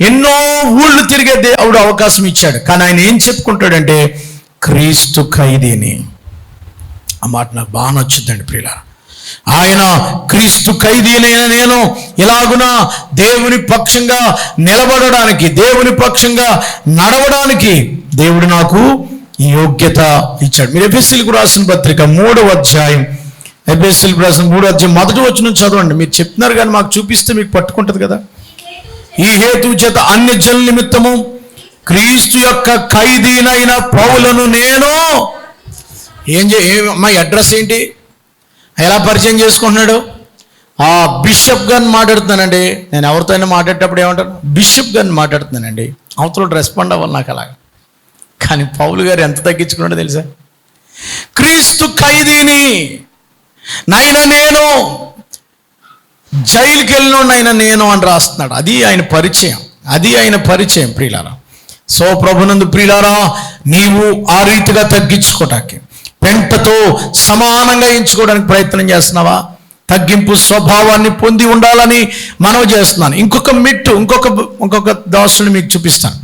ఎన్నో ఊళ్ళు తిరిగే దేవుడు అవకాశం ఇచ్చాడు. కానీ ఆయన ఏం చెప్పుకుంటాడంటే, క్రీస్తు ఖైదీని. ఆ మాట నాకు బాగా నచ్చుద్దండి ప్రియులారా. ఆయన క్రీస్తు ఖైదీనైన నేను ఇలాగున దేవుని పక్షంగా నిలబడడానికి, దేవుని పక్షంగా నడవడానికి దేవుడు నాకు ఈ యోగ్యత ఇచ్చాడు. మీరు ఎఫెసీయులకు రాసిన పత్రిక 3వ అధ్యాయం, ఎఫెసీయులకు రాసిన 3వ అధ్యాయం 1వ వచనం చదవండి. మీరు చెప్తున్నారు కానీ మాకు చూపిస్తే మీకు పట్టుకుంటుంది కదా. ఈ హేతు చేత అన్య జనుల నిమిత్తము క్రీస్తు యొక్క ఖైదీనైన పౌలను నేను మా అడ్రస్ ఏంటి, ఎలా పరిచయం చేసుకుంటున్నాడు? బిషప్ గారిని మాట్లాడుతున్నానండి. నేను ఎవరితో అయినా మాట్లాడేటప్పుడు ఏమంటారు? బిషప్ గారిని మాట్లాడుతున్నానండి. అవతల రెస్పాండ్ అవ్వాలి నాకు అలాగా. కానీ పౌలు గారు ఎంత తగ్గించుకున్నాడో తెలుసా? క్రీస్తు ఖైదీని నైనా నేను, జైలుకి వెళ్ళినోడినైనా నేను అని రాస్తున్నాడు. అది ఆయన పరిచయం, అది ఆయన పరిచయం ప్రియులారా. సో ప్రభునందు ప్రియులారా, నీవు ఆ రీతిగా తగ్గించుకోవటానికి, పెంటతో సమానంగా ఎంచుకోవడానికి ప్రయత్నం చేస్తున్నావా? తగ్గింపు స్వభావాన్ని పొంది ఉండాలని మనవి చేస్తున్నాను. ఇంకొక మెట్టు, ఇంకొక దాసుని మీకు చూపిస్తాను.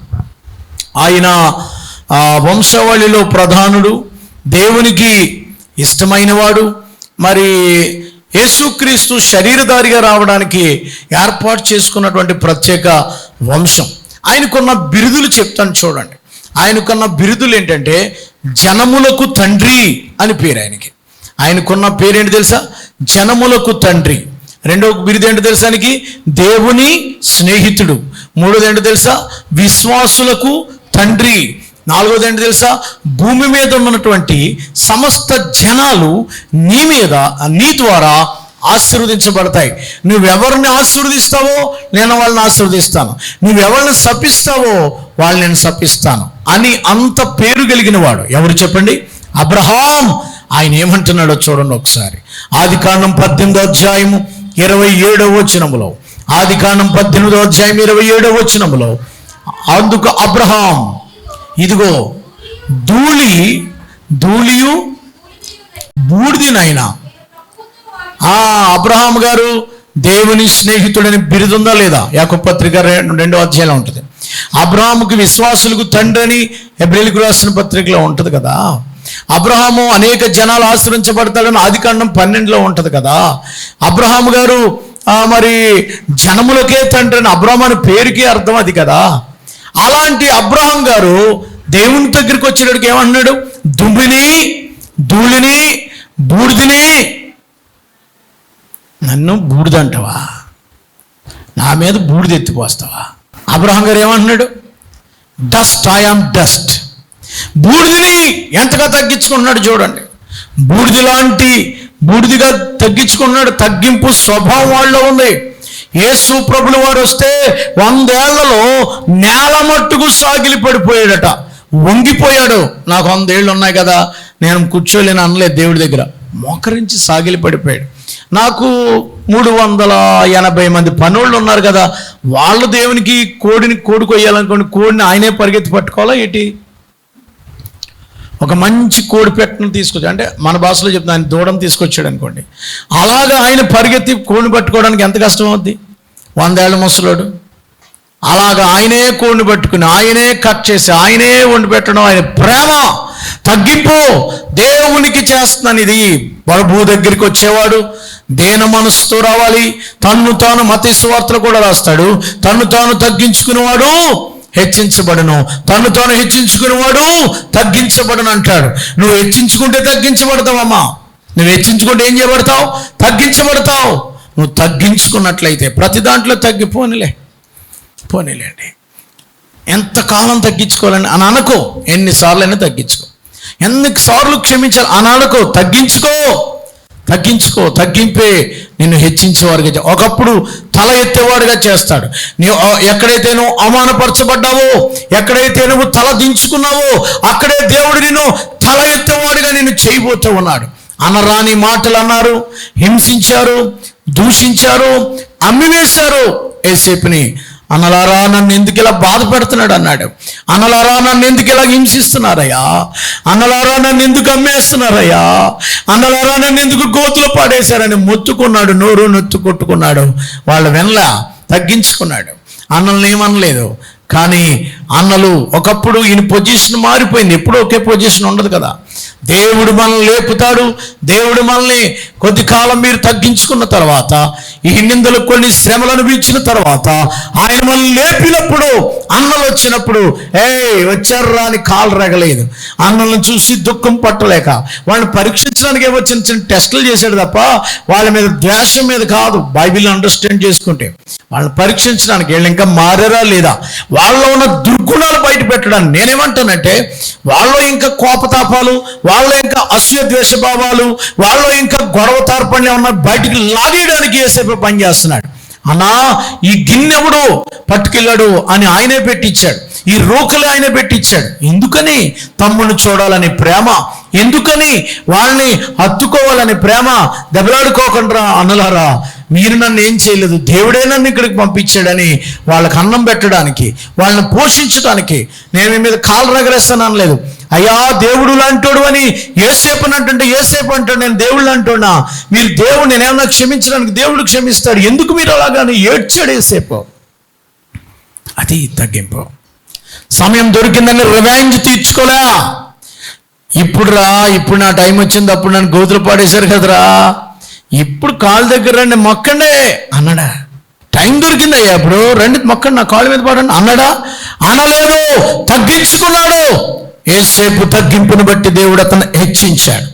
ఆయన వంశావళిలో ప్రధానుడు, దేవునికి ఇష్టమైన వాడు. మరి యేసుక్రీస్తు శరీరధారిగా రావడానికి ఏర్పాటు చేసుకున్నటువంటి ప్రత్యేక వంశం. ఆయనకున్న బిరుదులు చెప్తాను చూడండి. ఆయనకున్న బిరుదులు ఏంటంటే, జనములకు తండ్రి అని పేరు ఆయనకి. ఆయనకున్న పేరేంటి తెలుసా? జనములకు తండ్రి. రెండవ బిరుదు ఏంటో తెలుసా ఆయనకి? దేవుని స్నేహితుడు. మూడోది ఏంటో తెలుసా? విశ్వాసులకు తండ్రి. నాలుగోది ఏంటో తెలుసా? భూమి మీద ఉన్నటువంటి సమస్త జనాలు నీ ద్వారా ఆశీర్వదించబడతాయి. నువ్వెవరిని ఆశీర్వదిస్తావో నేను వాళ్ళని ఆశీర్వదిస్తాను, నువ్వెవరిని శపిస్తావో వాళ్ళని నేను శపిస్తాను అని అంత పేరు కలిగిన వాడు ఎవరు చెప్పండి? అబ్రహాం. ఆయన ఏమంటున్నాడో చూడండి ఒకసారి. ఆదికాండం 18వ అధ్యాయము 27వ వచనములో, ఆదికాండం 18వ అధ్యాయం 27వ వచనములో, అందుకు అబ్రహాం ఇదిగో ధూళియు బూడిదినైనా. అబ్రహాం గారు దేవుని స్నేహితుడని బిరుదుందా లేదా? యాకోబు పత్రిక 2వ అధ్యాయంలో ఉంటుంది. అబ్రహాముకి విశ్వాసులకు తండ్రి అని హెబ్రీయులకు రాసిన పత్రికలో ఉంటుంది కదా. అబ్రహాము అనేక జనాలు ఆశ్రయించబడతాడని ఆదికాండం 12లో ఉంటుంది కదా. అబ్రహాము గారు మరి జనములకే తండ్రి అని అబ్రహాం అనే పేరుకే అర్థం అది కదా. అలాంటి అబ్రహాం గారు దేవుని దగ్గరికి వచ్చేటడికి ఏమన్నాడు? ధూళిని బూడిదిని నన్ను బూడిదంటావా? నా మీద బూడిద ఎత్తిపోస్తావా? అబ్రహాం గారు ఏమంటున్నాడు? Dust, I am dust. బూడిదని ఎంతగా తగ్గించుకుంటున్నాడు చూడండి. బూడిదిగా తగ్గించుకున్నాడు. తగ్గింపు స్వభావం వాళ్ళలో ఉంది. యేసు ప్రభుల వారు వస్తే 100 ఏళ్లలో నేల మట్టుకు సాగిలి పడిపోయాడట, వంగిపోయాడు. నాకు 100 ఏళ్ళు ఉన్నాయి కదా, నేను కూర్చోలేని అనలేదు దేవుడి దగ్గర. మోకరించి సాగిలి పడిపోయాడు. నాకు 380 మంది పనోళ్ళు ఉన్నారు కదా, వాళ్ళు దేవునికి కోడి కొయ్యాలనుకోండి, కోడిని ఆయనే పరిగెత్తి పట్టుకోవాలా ఏంటి? ఒక మంచి కోడి పెట్టను తీసుకొచ్చి, అంటే మన భాషలో చెప్తాను, ఆయన దూడను తీసుకొచ్చాడు అనుకోండి, అలాగా ఆయన పరిగెత్తి కోడిని పట్టుకోవడానికి ఎంత కష్టం అవుద్ది? 100 ఏళ్ళ ముసలోడు అలాగా ఆయనే కోడిని పట్టుకుని, ఆయనే కట్ చేసి, ఆయనే వండి పెట్టడం, ఆయన ప్రేమ తగ్గింపు దేవునికి చేస్తున్నాను. ఇది ప్రభు దగ్గరికి వచ్చేవాడు దేన మనసుతో రావాలి. తన్ను తాను మత్తయి సువార్తలో కూడా రాస్తాడు, తన్ను తాను తగ్గించుకునేవాడు హెచ్చించబడును, తన్ను తాను హెచ్చించుకునేవాడు తగ్గించబడును అంటాడు. నువ్వు హెచ్చించుకుంటే తగ్గించబడతావమ్మా. నువ్వు హెచ్చించుకుంటే ఏం చేయబడతావు? తగ్గించబడతావు. నువ్వు తగ్గించుకున్నట్లయితే ప్రతి దాంట్లో పోనీలేండి. ఎంతకాలం తగ్గించుకోవాలని అని అనుకో, ఎన్నిసార్లు అయినా తగ్గించుకో. ఎన్నిసార్లు క్షమించాలి అని అనుకో. తగ్గించుకో. తగ్గింపే నిన్ను హెచ్చించేవాడుగా, ఒకప్పుడు తల ఎత్తేవాడుగా చేస్తాడు. ఎక్కడైతే నువ్వు అవమానపరచబడ్డావో, ఎక్కడైతే నువ్వు తల దించుకున్నావో, అక్కడే దేవుడు నిన్ను తల ఎత్తేవాడుగా నిన్ను చేయబోతూ ఉన్నాడు. అనరాని మాటలు అన్నారు, హింసించారు, దూషించారు, అమ్మివేశారు యేసేపుని. అన్నలారా నన్ను ఎందుకు ఇలా బాధ పెడుతున్నాడు అన్నాడు. అన్నలారా నన్ను ఎందుకు ఇలా హింసిస్తున్నారయ్యా? అన్నలారా నన్ను ఎందుకు అమ్మేస్తున్నారయ్యా? అన్నలారా నన్ను ఎందుకు గోతులు పాడేశారని మొత్తుకున్నాడు, నోరు నొత్తు కొట్టుకున్నాడు. వాళ్ళ వెనల తగ్గించుకున్నాడు. అన్నల్ని ఏమనలేదు. కానీ అన్నలు ఒకప్పుడు ఈయన పొజిషన్ మారిపోయింది. ఎప్పుడు ఒకే పొజిషన్ ఉండదు కదా. దేవుడు మనల్ని లేపుతాడు. దేవుడు మనల్ని కొద్ది కాలం మీరు తగ్గించుకున్న తర్వాత, ఈ నిందలు కొన్ని శ్రమలు అనిపించిన తర్వాత, ఆయన మనల్ని లేపినప్పుడు, అన్నలు వచ్చినప్పుడు వచ్చారా అని కాలు రగలేదు. అన్నలను చూసి దుఃఖం పట్టలేక వాళ్ళని పరీక్షించడానికి ఏమో చిన్న చిన్న టెస్టులు చేశాడు తప్ప వాళ్ళ మీద ద్వేషం మీద కాదు. బైబిల్ అండర్స్టాండ్ చేసుకుంటే వాళ్ళని పరీక్షించడానికి, వీళ్ళు ఇంకా మారారా లేదా, వాళ్ళలో ఉన్న దుర్గుణాలు బయట పెట్టడానికి. నేనేమంటానంటే, వాళ్ళలో ఇంకా కోపతాపాలు, వాళ్ళలో ఇంకా అసూయ ద్వేష భావాలు, వాళ్ళలో ఇంకా గొడవ తార్పణ్యం ఉన్న బయటికి లాగేయడానికి యేసేపు పనిచేస్తున్నాడు. అన్నా ఈ గిన్నెవుడు పట్టుకెళ్ళాడు అని ఆయనే పెట్టించాడు, ఈ రోకలు ఆయనే పెట్టించాడు. ఎందుకని? తమ్ముని చూడాలని ప్రేమ, ఎందుకని వాళ్ళని హత్తుకోవాలని ప్రేమ. దెబ్బలాడుకోకుండా అన్నలారా, మీరు నన్ను ఏం చేయలేదు, దేవుడే నన్ను ఇక్కడికి పంపించాడని వాళ్ళకి అన్నం పెట్టడానికి, వాళ్ళని పోషించడానికి. నేను మీ మీద కాలు రగరేస్తాను అనలేదు. అయ్యా దేవుడు లాంటోడు అని యేసేపు అంటుంటే, యేసేపు అంటాడు నేను దేవుళ్ళు అంటున్నా. మీరు దేవుడు నేనేమన్నా క్షమించడానికి దేవుడు క్షమిస్తాడు, ఎందుకు మీరు అలాగానే ఏడ్చాడు యేసేపు. అది తగ్గింపు. సమయం దొరికిందని రివెంజ్ తీర్చుకోలే. ఇప్పుడు నా టైం వచ్చింది, అప్పుడు నన్ను గోతులు పాడేశారు కదరా, ఇప్పుడు కాళ్ళ దగ్గర రండి మొక్కండి అన్నాడా? టైం దొరికిందయ్యా, అప్పుడు రండి మొక్కండి, నా కాళ్ళ మీద పడండి అన్నాడా? అనలేదు. తగ్గించుకున్నాడు. యేసేపు తగ్గింపును బట్టి దేవుడు అతను హెచ్చించాడు.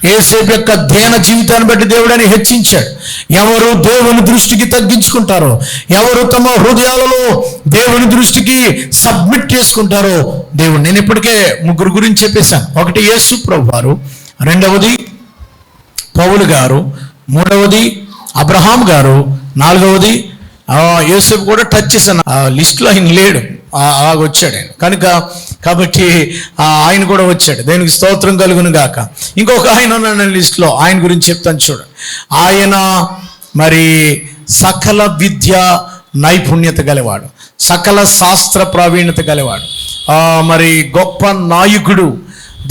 యేసేపు యొక్క ధ్యాన జీవితాన్ని బట్టి దేవుడు అని హెచ్చించాడు. ఎవరు దేవుని దృష్టికి తగ్గించుకుంటారో, ఎవరు తమ హృదయాలలో దేవుని దృష్టికి సబ్మిట్ చేసుకుంటారో దేవుడు. నేను ఇప్పటికే 3 గురించి చెప్పేశాను. ఒకటి యేసు ప్రభు వారు, రెండవది పౌలు గారు, మూడవది అబ్రహాం గారు, నాలుగవది యేసేపు కూడా టచ్ చేశాను. లిస్టులో ఆయన లేడు, అలాగ వచ్చాడు ఆయన కాబట్టి ఆయన కూడా వచ్చాడు. దేనికి స్తోత్రం కలుగును గాక. ఇంకొక ఆయన ఉన్నాడు లిస్టులో, ఆయన గురించి చెప్తాను చూడండి. ఆయన మరి సకల విద్య నైపుణ్యత గలవాడు, సకల శాస్త్ర ప్రావీణ్యత గలవాడు. మరి గొప్ప నాయకుడు,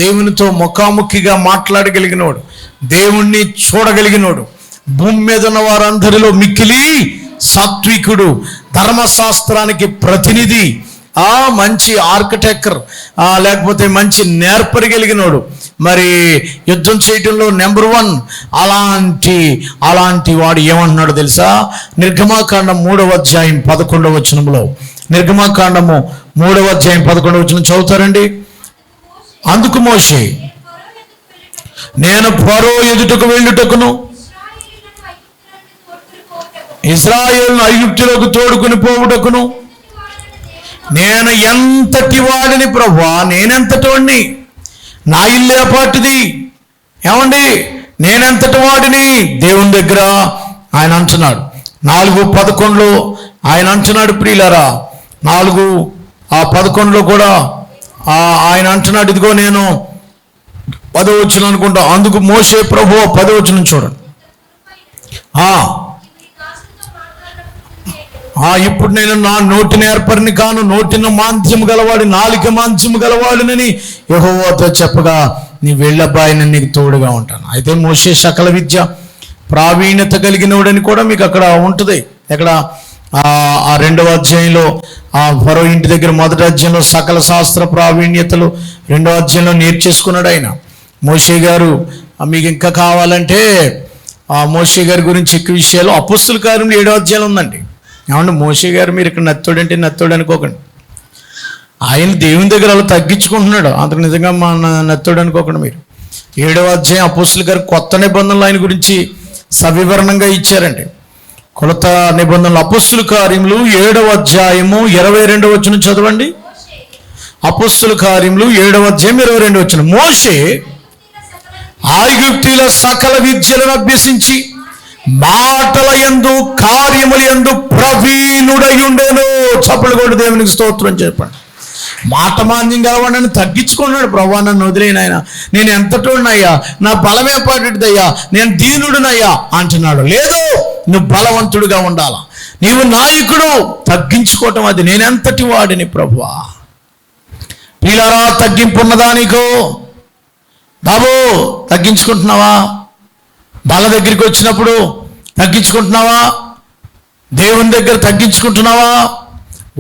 దేవునితో ముఖాముఖిగా మాట్లాడగలిగినోడు, దేవుణ్ణి చూడగలిగినోడు, భూమి మీద ఉన్న వారందరిలో మిక్కిలి సాత్వికుడు, ధర్మశాస్త్రానికి ప్రతినిధి, మంచి ఆర్కిటెక్చర్, లేకపోతే మంచి నేర్పరగలిగినోడు, మరి యుద్ధం చేయటంలో నెంబర్ 1. అలాంటి వాడు ఏమంటున్నాడు తెలుసా? నిర్గమాకాండం 3వ అధ్యాయం 11వ వచనంలో, నిర్గమాకాండము 3వ అధ్యాయం 11వ వచనం చదువుతారండి. అందుకు మోషే, నేను ఫరో ఎదుటకు వెళ్ళుటకును ఇశ్రాయేలును ఐగుప్తులోకి తోడుకుని పోవుటకును నేను ఎంతటి వాడిని ప్రభువా, నేనెంతటి వాడిని, నా ఇల్లు ఏపాటిది, ఏమండి నేనెంతటి వాడిని దేవుని దగ్గర ఆయన అంటున్నాడు. 4:11 ఆయన అంటున్నాడు ప్రియులారా, 4:11 కూడా ఆయన అంటున్నాడు, ఇదిగో నేను 10వ వచనం అనుకుంటా. అందుకు మోషే ప్రభువా, 10వ వచనం చూడండి. ఇప్పుడు నేను నా నోటిని ఏర్పరిని కాను, నోటిని మాంద్యము గలవాడి, నాలుక మాంద్యము గలవాడినని యెహోవాతో చెప్పగా, నీ వెళ్ళబ్బాయిని నీకు తోడుగా ఉంటాను. అయితే మోషే సకల విద్య ప్రావీణ్యత కలిగినవాడని కూడా మీకు అక్కడ ఉంటుంది. ఎక్కడ 2వ అధ్యాయంలో ఫరో ఇంటి దగ్గర 1వ అధ్యాయంలో సకల శాస్త్ర ప్రావీణ్యతలు 2వ అధ్యాయంలో నేర్చేసుకున్నాడు ఆయన. మోషే గారు మీకు ఇంకా కావాలంటే మోషే గారి గురించి ఎక్కువ విషయాలు అపొస్తలుల కార్యములు 7వ అధ్యాయంలో ఉందండి. ఏమంటే మోషే గారు మీరు ఇక్కడ నత్తోడంటే నత్తోడు అనుకోకండి, ఆయన దేవుని దగ్గర అలా తగ్గించుకుంటున్నాడు, అంతకు నిజంగా మా నత్తోడు అనుకోకండి మీరు. 7వ అధ్యాయం అపొస్తలుల గారు కొత్త నిబంధనలు ఆయన గురించి సవివరణంగా ఇచ్చారండి. కొత్త నిబంధనలు అపొస్తలుల కార్యములు 7వ అధ్యాయము 22వ వచనం చదవండి. అపొస్తలుల కార్యములు 7వ అధ్యాయం 22వ వచనం. మోషే ఐగుప్తీయుల సకల విద్యలను అభ్యసించి మాటల యందు కార్యముల యందు ప్రవీణుడై ఉండేను. చప్పలు కొట్టి దేవునికి స్తోత్రం చెప్పండి. మాట మాంద్యం గలవాడని తగ్గించుకున్నాడు. ప్రభువా నన్ను వదిలేను ఆయన, నేను ఎంతటోనయ్యా, నా బలమే పాటిదయ్యా, నేను దీనుడునయ్యా అంటున్నాడు. లేదు, నువ్వు బలవంతుడుగా ఉండాలా, నీవు నాయకుడు. తగ్గించుకోవటం అది నేనెంతటి వాడిని ప్రభువా. ప్రియులారా, తగ్గింపు ఉన్నదా నీకు? బాబు తగ్గించుకుంటున్నావా? బల దగ్గరికి వచ్చినప్పుడు తగ్గించుకుంటున్నావా? దేవుని దగ్గర తగ్గించుకుంటున్నావా?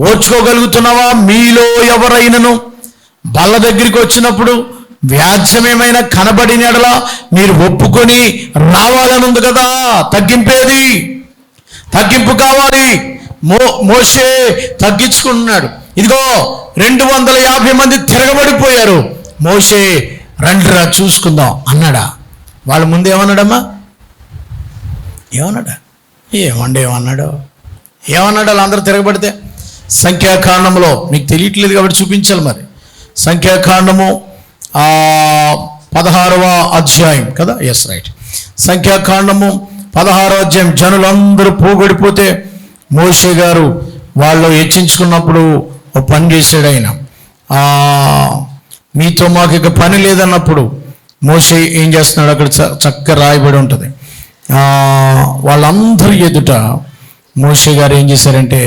ఓర్చుకోగలుగుతున్నావా? మీలో ఎవరైనను బల్ల దగ్గరికి వచ్చినప్పుడు వ్యాజ్యమేమైనా కనబడిన ఎడల మీరు ఒప్పుకొని రావాలని ఉంది కదా. తగ్గింపేది, తగ్గింపు కావాలి. మోషే తగ్గించుకుంటున్నాడు. ఇదిగో 250 మంది తిరగబడిపోయారు. మోషే రండిరా చూసుకుందాం అన్నాడా? వాళ్ళ ముందు ఏమన్నాడమ్మా? ఏమన్నాడు? వాళ్ళందరూ తిరగబడితే? సంఖ్యాకాండంలో మీకు తెలియట్లేదు కాబట్టి చూపించాలి మరి. సంఖ్యాకాండము 16వ అధ్యాయం కదా, ఎస్ రైట్. సంఖ్యాకాండము 16వ అధ్యాయం. జనులందరూ పోగొడిపోతే మోషే గారు వాళ్ళు హెచ్చించుకున్నప్పుడు ఒక పని చేశాడు ఆయన. మీతో మాకు ఇక పని లేదన్నప్పుడు మోషే ఏం చేస్తున్నాడు? అక్కడ చక్కగా రాయబడి ఉంటుంది. వాళ్ళందరూ ఎదుట మోషే గారు ఏం చేశారంటే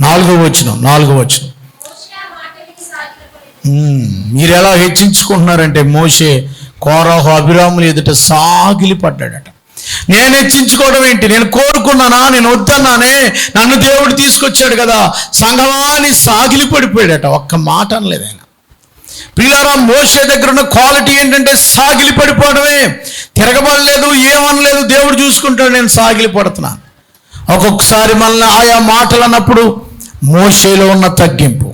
4వ వచనం మీరు ఎలా హెచ్చించుకుంటున్నారంటే, మోషే కోరహు అభిరాములు ఎదుట సాగిలి పడ్డాడట. నేను హెచ్చించుకోవడం ఏంటి? నేను కోరుకున్నానా? నేను వద్దన్నానే? నన్ను దేవుడు తీసుకొచ్చాడు కదా సంఘమాని సాగిలి పడిపోయాడట. ఒక్క మాట అనలేదు ఆయన. ప్రియులారా, మోషే దగ్గర ఉన్న క్వాలిటీ ఏంటంటే సాగిలి పడిపోవడమే. తిరగబడలేదు, ఏమనలేదు, దేవుడు చూసుకుంటాడు, నేను సాగిలి పడుతున్నాను. ఒక్కొక్కసారి మనల్ని ఆయా మాటలు అన్నప్పుడు మోషేలో ఉన్న తగ్గింపు,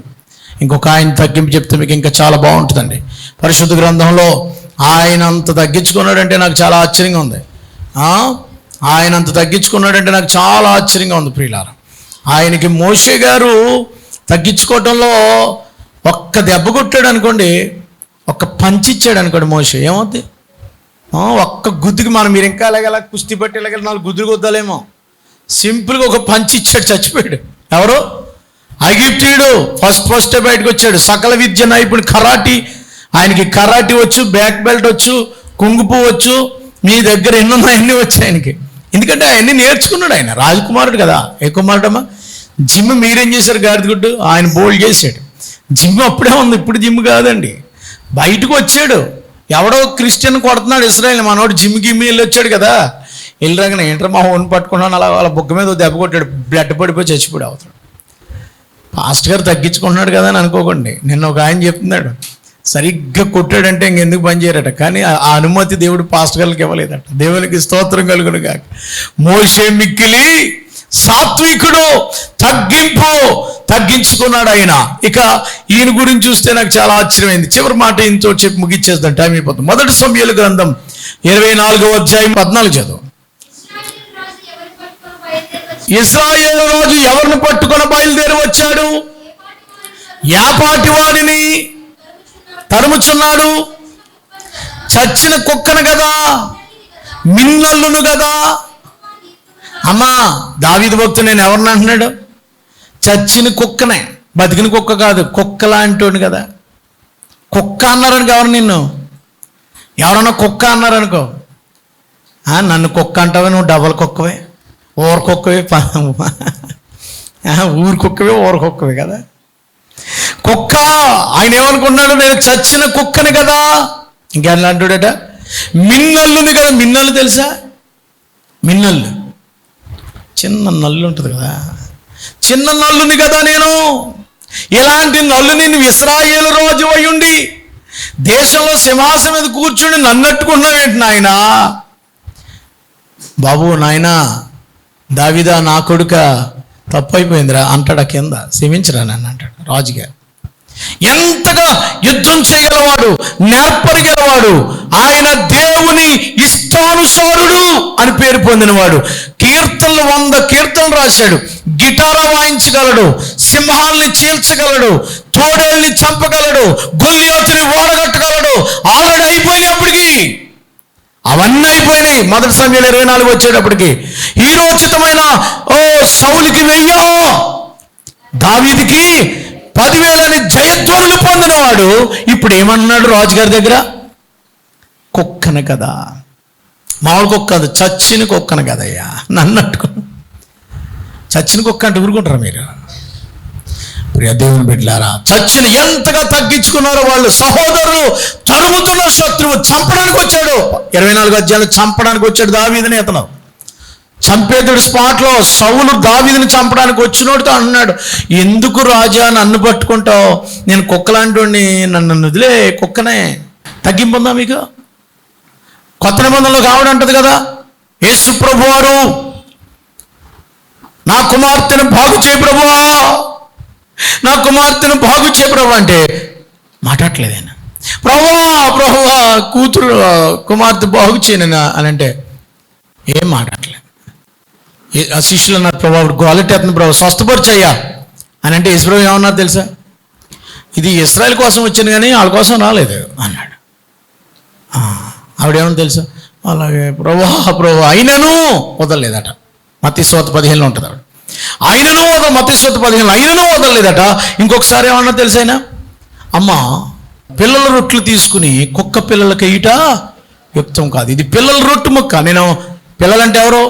ఇంకొక ఆయన తగ్గింపు చెప్తే మీకు ఇంకా చాలా బాగుంటుందండి. పరిశుద్ధ గ్రంథంలో ఆయన అంత తగ్గించుకున్నాడంటే నాకు చాలా ఆశ్చర్యంగా ఉంది. ఆయన అంత తగ్గించుకున్నాడంటే నాకు చాలా ఆశ్చర్యంగా ఉంది ప్రియులారా. ఆయనకి మోషే గారు తగ్గించుకోవటంలో ఒక్క దెబ్బ కొట్టాడు అనుకోండి, ఒక్క పంచి ఇచ్చాడు అనుకోండి, మోషే ఏమవుద్ది? ఒక్క గుద్దుకి మీరు ఇంకా ఎలాగలా కుస్తీ పట్టి ఎలాగ 4 గుద్దులు కొద్దాలేమో. సింపుల్గా ఒక పంచి ఇచ్చాడు, చచ్చిపోయాడు. ఎవరు? ఐగుప్తీయుడు. ఫస్ట్ బయటకు వచ్చాడు. సకల విద్య నైపుణి, కరాటీ. ఆయనకి కరాటీ వచ్చు, బ్యాక్ బెల్ట్ వచ్చు, కుంగుపు వచ్చు. మీ దగ్గర ఎన్నున్నాయన్నీ వచ్చాయి ఆయనకి. ఎందుకంటే ఆయన్ని నేర్చుకున్నాడు. ఆయన రాజకుమారుడు కదా. ఏ కుమారుడమ్మా? జిమ్ మీరేం చేశారు? గాడిదగుడ్డు ఆయన బోల్డ్ చేశాడు. జిమ్ అప్పుడే ఉంది, ఇప్పుడు జిమ్ కాదండి. బయటకు వచ్చాడు, ఎవడో క్రిస్టియన్ కొడుతున్నాడు ఇస్రాయేల్, మనోడు జిమ్ గిమ్మి వెళ్ళి వచ్చాడు కదా. వెళ్ళరాగానే ఏంటో మా ఓన్ పట్టుకున్నాను, అలా వాళ్ళ బుగ్గ మీద దెబ్బ కొట్టాడు, బ్లడ్ పడిపోయి చచ్చిపోయాడు అవుతాడు. పాస్టర్ గారు తగ్గించుకుంటున్నాడు కదా అని అనుకోకండి. నిన్న ఒక ఆయన చెప్తున్నాడు, సరిగ్గా కొట్టాడంటే ఇంకెందుకు పని చేయరట. కానీ ఆ అనుమతి దేవుడు పాస్టర్ గారికి ఇవ్వలేదట. దేవునికి స్తోత్రం కలుగును గాక. మోషే మిక్కిలి సాత్వికుడు, తగ్గించుకున్నాడు ఆయన. ఇక ఈయన గురించి చూస్తే నాకు చాలా ఆశ్చర్యమైంది. చివరి మాట ఈయనతో చెప్పి ముగిచ్చేద్దాం, టైం అయిపోతుంది. 1 సమూయేలు గ్రంథం 24వ అధ్యాయం 14 చదువు. ఇశ్రాయేలు రాజు ఎవరిని పట్టుకొని బయలుదేరి వచ్చాడు? యాపాటి వాడిని తరుముచున్నాడు. చచ్చిన కుక్కను కదా, మిన్నల్లును కదా. అమ్మా, దావీదు భక్తుడు నేను ఎవరిని అంటున్నాడు? చచ్చిన కుక్కనే, బతికిన కుక్క కాదు, కుక్క లాంటి కదా. కుక్క అన్నారనుకో, ఎవరు నిన్ను ఎవరన్నా కుక్క అన్నారనుకో, నన్ను కుక్క అంటావే, నువ్వు డబల్ కుక్కవే, ఊర కుక్కవే, ఊరు కుక్కవే, ఊర కుక్కవే కదా. కుక్క ఆయన ఏమనుకున్నాడు? నేను చచ్చిన కుక్కని కదా. ఇంకెలా అంటాడట? మిన్నల్లుని కదా. మిన్నల్లు తెలుసా? మిన్నల్లు చిన్న నల్లు ఉంటుంది కదా, చిన్న నల్లుని కదా నేను. ఇలాంటి నల్లుని నువ్వు ఇశ్రాయేలు రాజు అయ్యుండి దేశంలో సింహాసనం మీద కూర్చుని నన్నట్టుకున్నావేంటి నాయన? బాబు నాయన దావీదా, నా కొడుక తప్పు అయిపోయిందిరా అంటాడు. కింద క్షమించరా నన్ను అంటాడు రాజుగారు. ఎంతగా యుద్ధం చేయగలవాడు, నేర్పరగలవాడు, ఆయన దేవుని ఇష్టానుసారుడు అని పేరు పొందినవాడు. కీర్తనలు 100 కీర్తనలు రాశాడు. గిటారా వాయించగలడు, సింహాల్ని చీల్చగలడు, తోడేళ్ళని చంపగలడు, గొల్లియాతుని ఓడగట్టగలడు. ఆల్రెడీ అయిపోయినప్పటికీ అవన్నీ అయిపోయినాయి. 1 సమూయేలు 24 వచ్చేటప్పటికి హీరోచితమైన సౌలుకి 1000, దావీదుకి 10,000 జయధ్వనులు పొందినవాడు ఇప్పుడు ఏమన్నాడు రాజుగారి దగ్గర? కుక్కను కదా. మామూలు కుక్క కాదు, చచ్చిన కుక్కను కదయ్యా నన్ను అట్టుకు. చచ్చిన కుక్క అంటే ఊరుకుంటారా మీరు? ప్రియ దేవుని బిడ్డలారా, చచ్చిన ఎంతగా తగ్గించుకున్నారో వాళ్ళు. సహోదరులు తరుగుతున్న శత్రువు చంపడానికి వచ్చాడు. 24 అధ్యాయంలో చంపడానికి వచ్చాడు దావీదుని. అతను చంపేతుడు స్పాట్లో సౌలు దావీదుని చంపడానికి వచ్చినోడితో అన్నాడు, ఎందుకు రాజా నన్ను పట్టుకుంటావు? నేను కుక్కలాంటి వాడిని, నన్ను వదిలే, కుక్కనే. తగ్గింపు ఉందా మీకు? కొత్త నిబంధనలో కావడంటది కదా, యేసు ప్రభువారు నా కుమార్తెను బాగు చేయ ప్రభువా, నా కుమార్తెను బాగు చేయ ప్రభు అంటే మాట్లాడలేదు ఆయన. ప్రభువా కూతురు కుమార్తె బాగు చేయను అని అంటే ఏం మాట్లాడలేదు. ఆ శిష్యులు అన్నారు, ప్రభు క్వాలిటీ అతను ప్రభు స్వస్థపరిచయ్యా అని అంటే ఇస్రాయేల్ ఏమన్నారు తెలుసా? ఇది ఇశ్రాయేల్ కోసం వచ్చింది కానీ వాళ్ళ కోసం రాలేదు అన్నాడు. ఆవిడేమన్నా తెలుసా? అలాగే ప్రభు అయినను వదలలేదట. మత్తయి సువార్త 15లో ఉంటుంది ఆవిడ. అయినను మత్తయి సువార్త 15 అయినను వదలలేదట. ఇంకొకసారి ఏమన్నా తెలుసా ఆయన? అమ్మ, పిల్లల రొట్లు తీసుకుని కుక్క పిల్లలకి ఇట యుక్తం కాదు. ఇది పిల్లల రొట్టు ముక్క. నేను పిల్లలంటే ఎవరో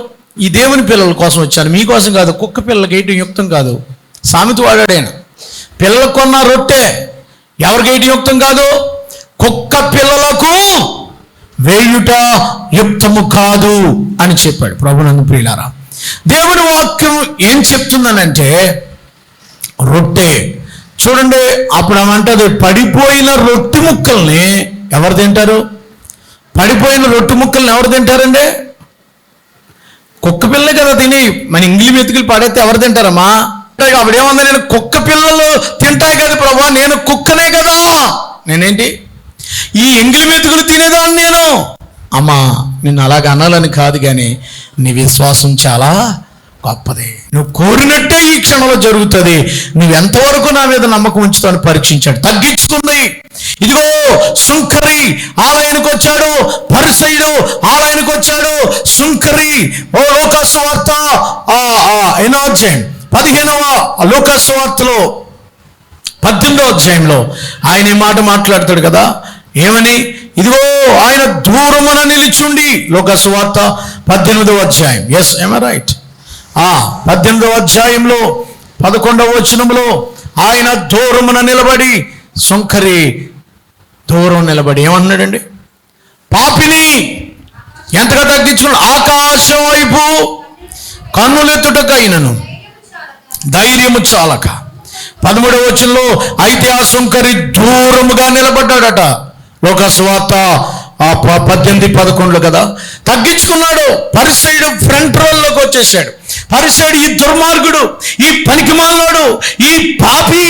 ఈ దేవుని పిల్లల కోసం వచ్చాను, మీకోసం కాదు. కుక్క పిల్లలకి వేయటం యుక్తం కాదు. సామెత వాడాడు. పిల్లలకు కొన్న రొట్టె ఎవరికి వేయటం యుక్తం కాదు, కుక్క పిల్లలకు వేయుట యుక్తము కాదు అని చెప్పాడు. ప్రభునందు ప్రియులారా, దేవుని వాక్యం ఏం చెప్తుందనంటే రొట్టె చూడండి. అప్పుడు ఏమంటది, పడిపోయిన రొట్టె ముక్కల్ని ఎవరు తింటారు? పడిపోయిన రొట్టె ముక్కల్ని ఎవరు తింటారండి? కుక్క పిల్లలే కదా తిని. మన ఇంగిలి మెతుకులు పడైతే ఎవరు తింటారమ్మా? అప్పుడేమన్నా, నేను కుక్క పిల్లలు తింటాయి కదా ప్రభా, నేను కుక్కనే కదా. నేనేంటి ఈ ఎంగిలి మెతుకులు తినేదాన్ని నేను? అమ్మా, నిన్ను అలాగ అనాలని కాదు, కానీ నీ విశ్వాసం చాలా గొప్పది. నువ్వు కోరినట్టే ఈ క్షణంలో జరుగుతుంది. నువ్వు ఎంతవరకు నా మీద నమ్మకం ఉంచుతాను పరీక్షించాడు. తగ్గించుకుంది. ఇదిగో సుంకరి ఆలయానికి వచ్చాడు, పరిసయ్యుడు ఆలయానికి వచ్చాడు. సుంకరి లూకా సువార్త 15వ లూకా సువార్తలో 18వ అధ్యాయంలో ఆయన ఈ మాట మాట్లాడతాడు కదా. ఏమని? ఇదిగో ఆయన దూరమున నిలిచుండి. లూకా సువార్త 18వ అధ్యాయం. Yes, am I right? 18వ అధ్యాయంలో 11వ వచనంలో ఆయన దూరమున నిలబడి, సుంకరి దూరం నిలబడి ఏమన్నాడండి? పాపిని ఎంతగా తగ్గించుకున్నాడు? ఆకాశం వైపు కన్నులెత్తుటకైనను ధైర్యము చాలక. 13వ వచనంలో అయితే ఆ సుంకరి దూరముగా నిలబడ్డాడట. లోకసువార్త 18:11 కదా. తగ్గించుకున్నాడు. పరిసైడు ఫ్రంట్ రోల్లోకి వచ్చేసాడు. పరిసైడు ఈ దుర్మార్గుడు, ఈ పనికిమాలినోడు, ఈ పాపి,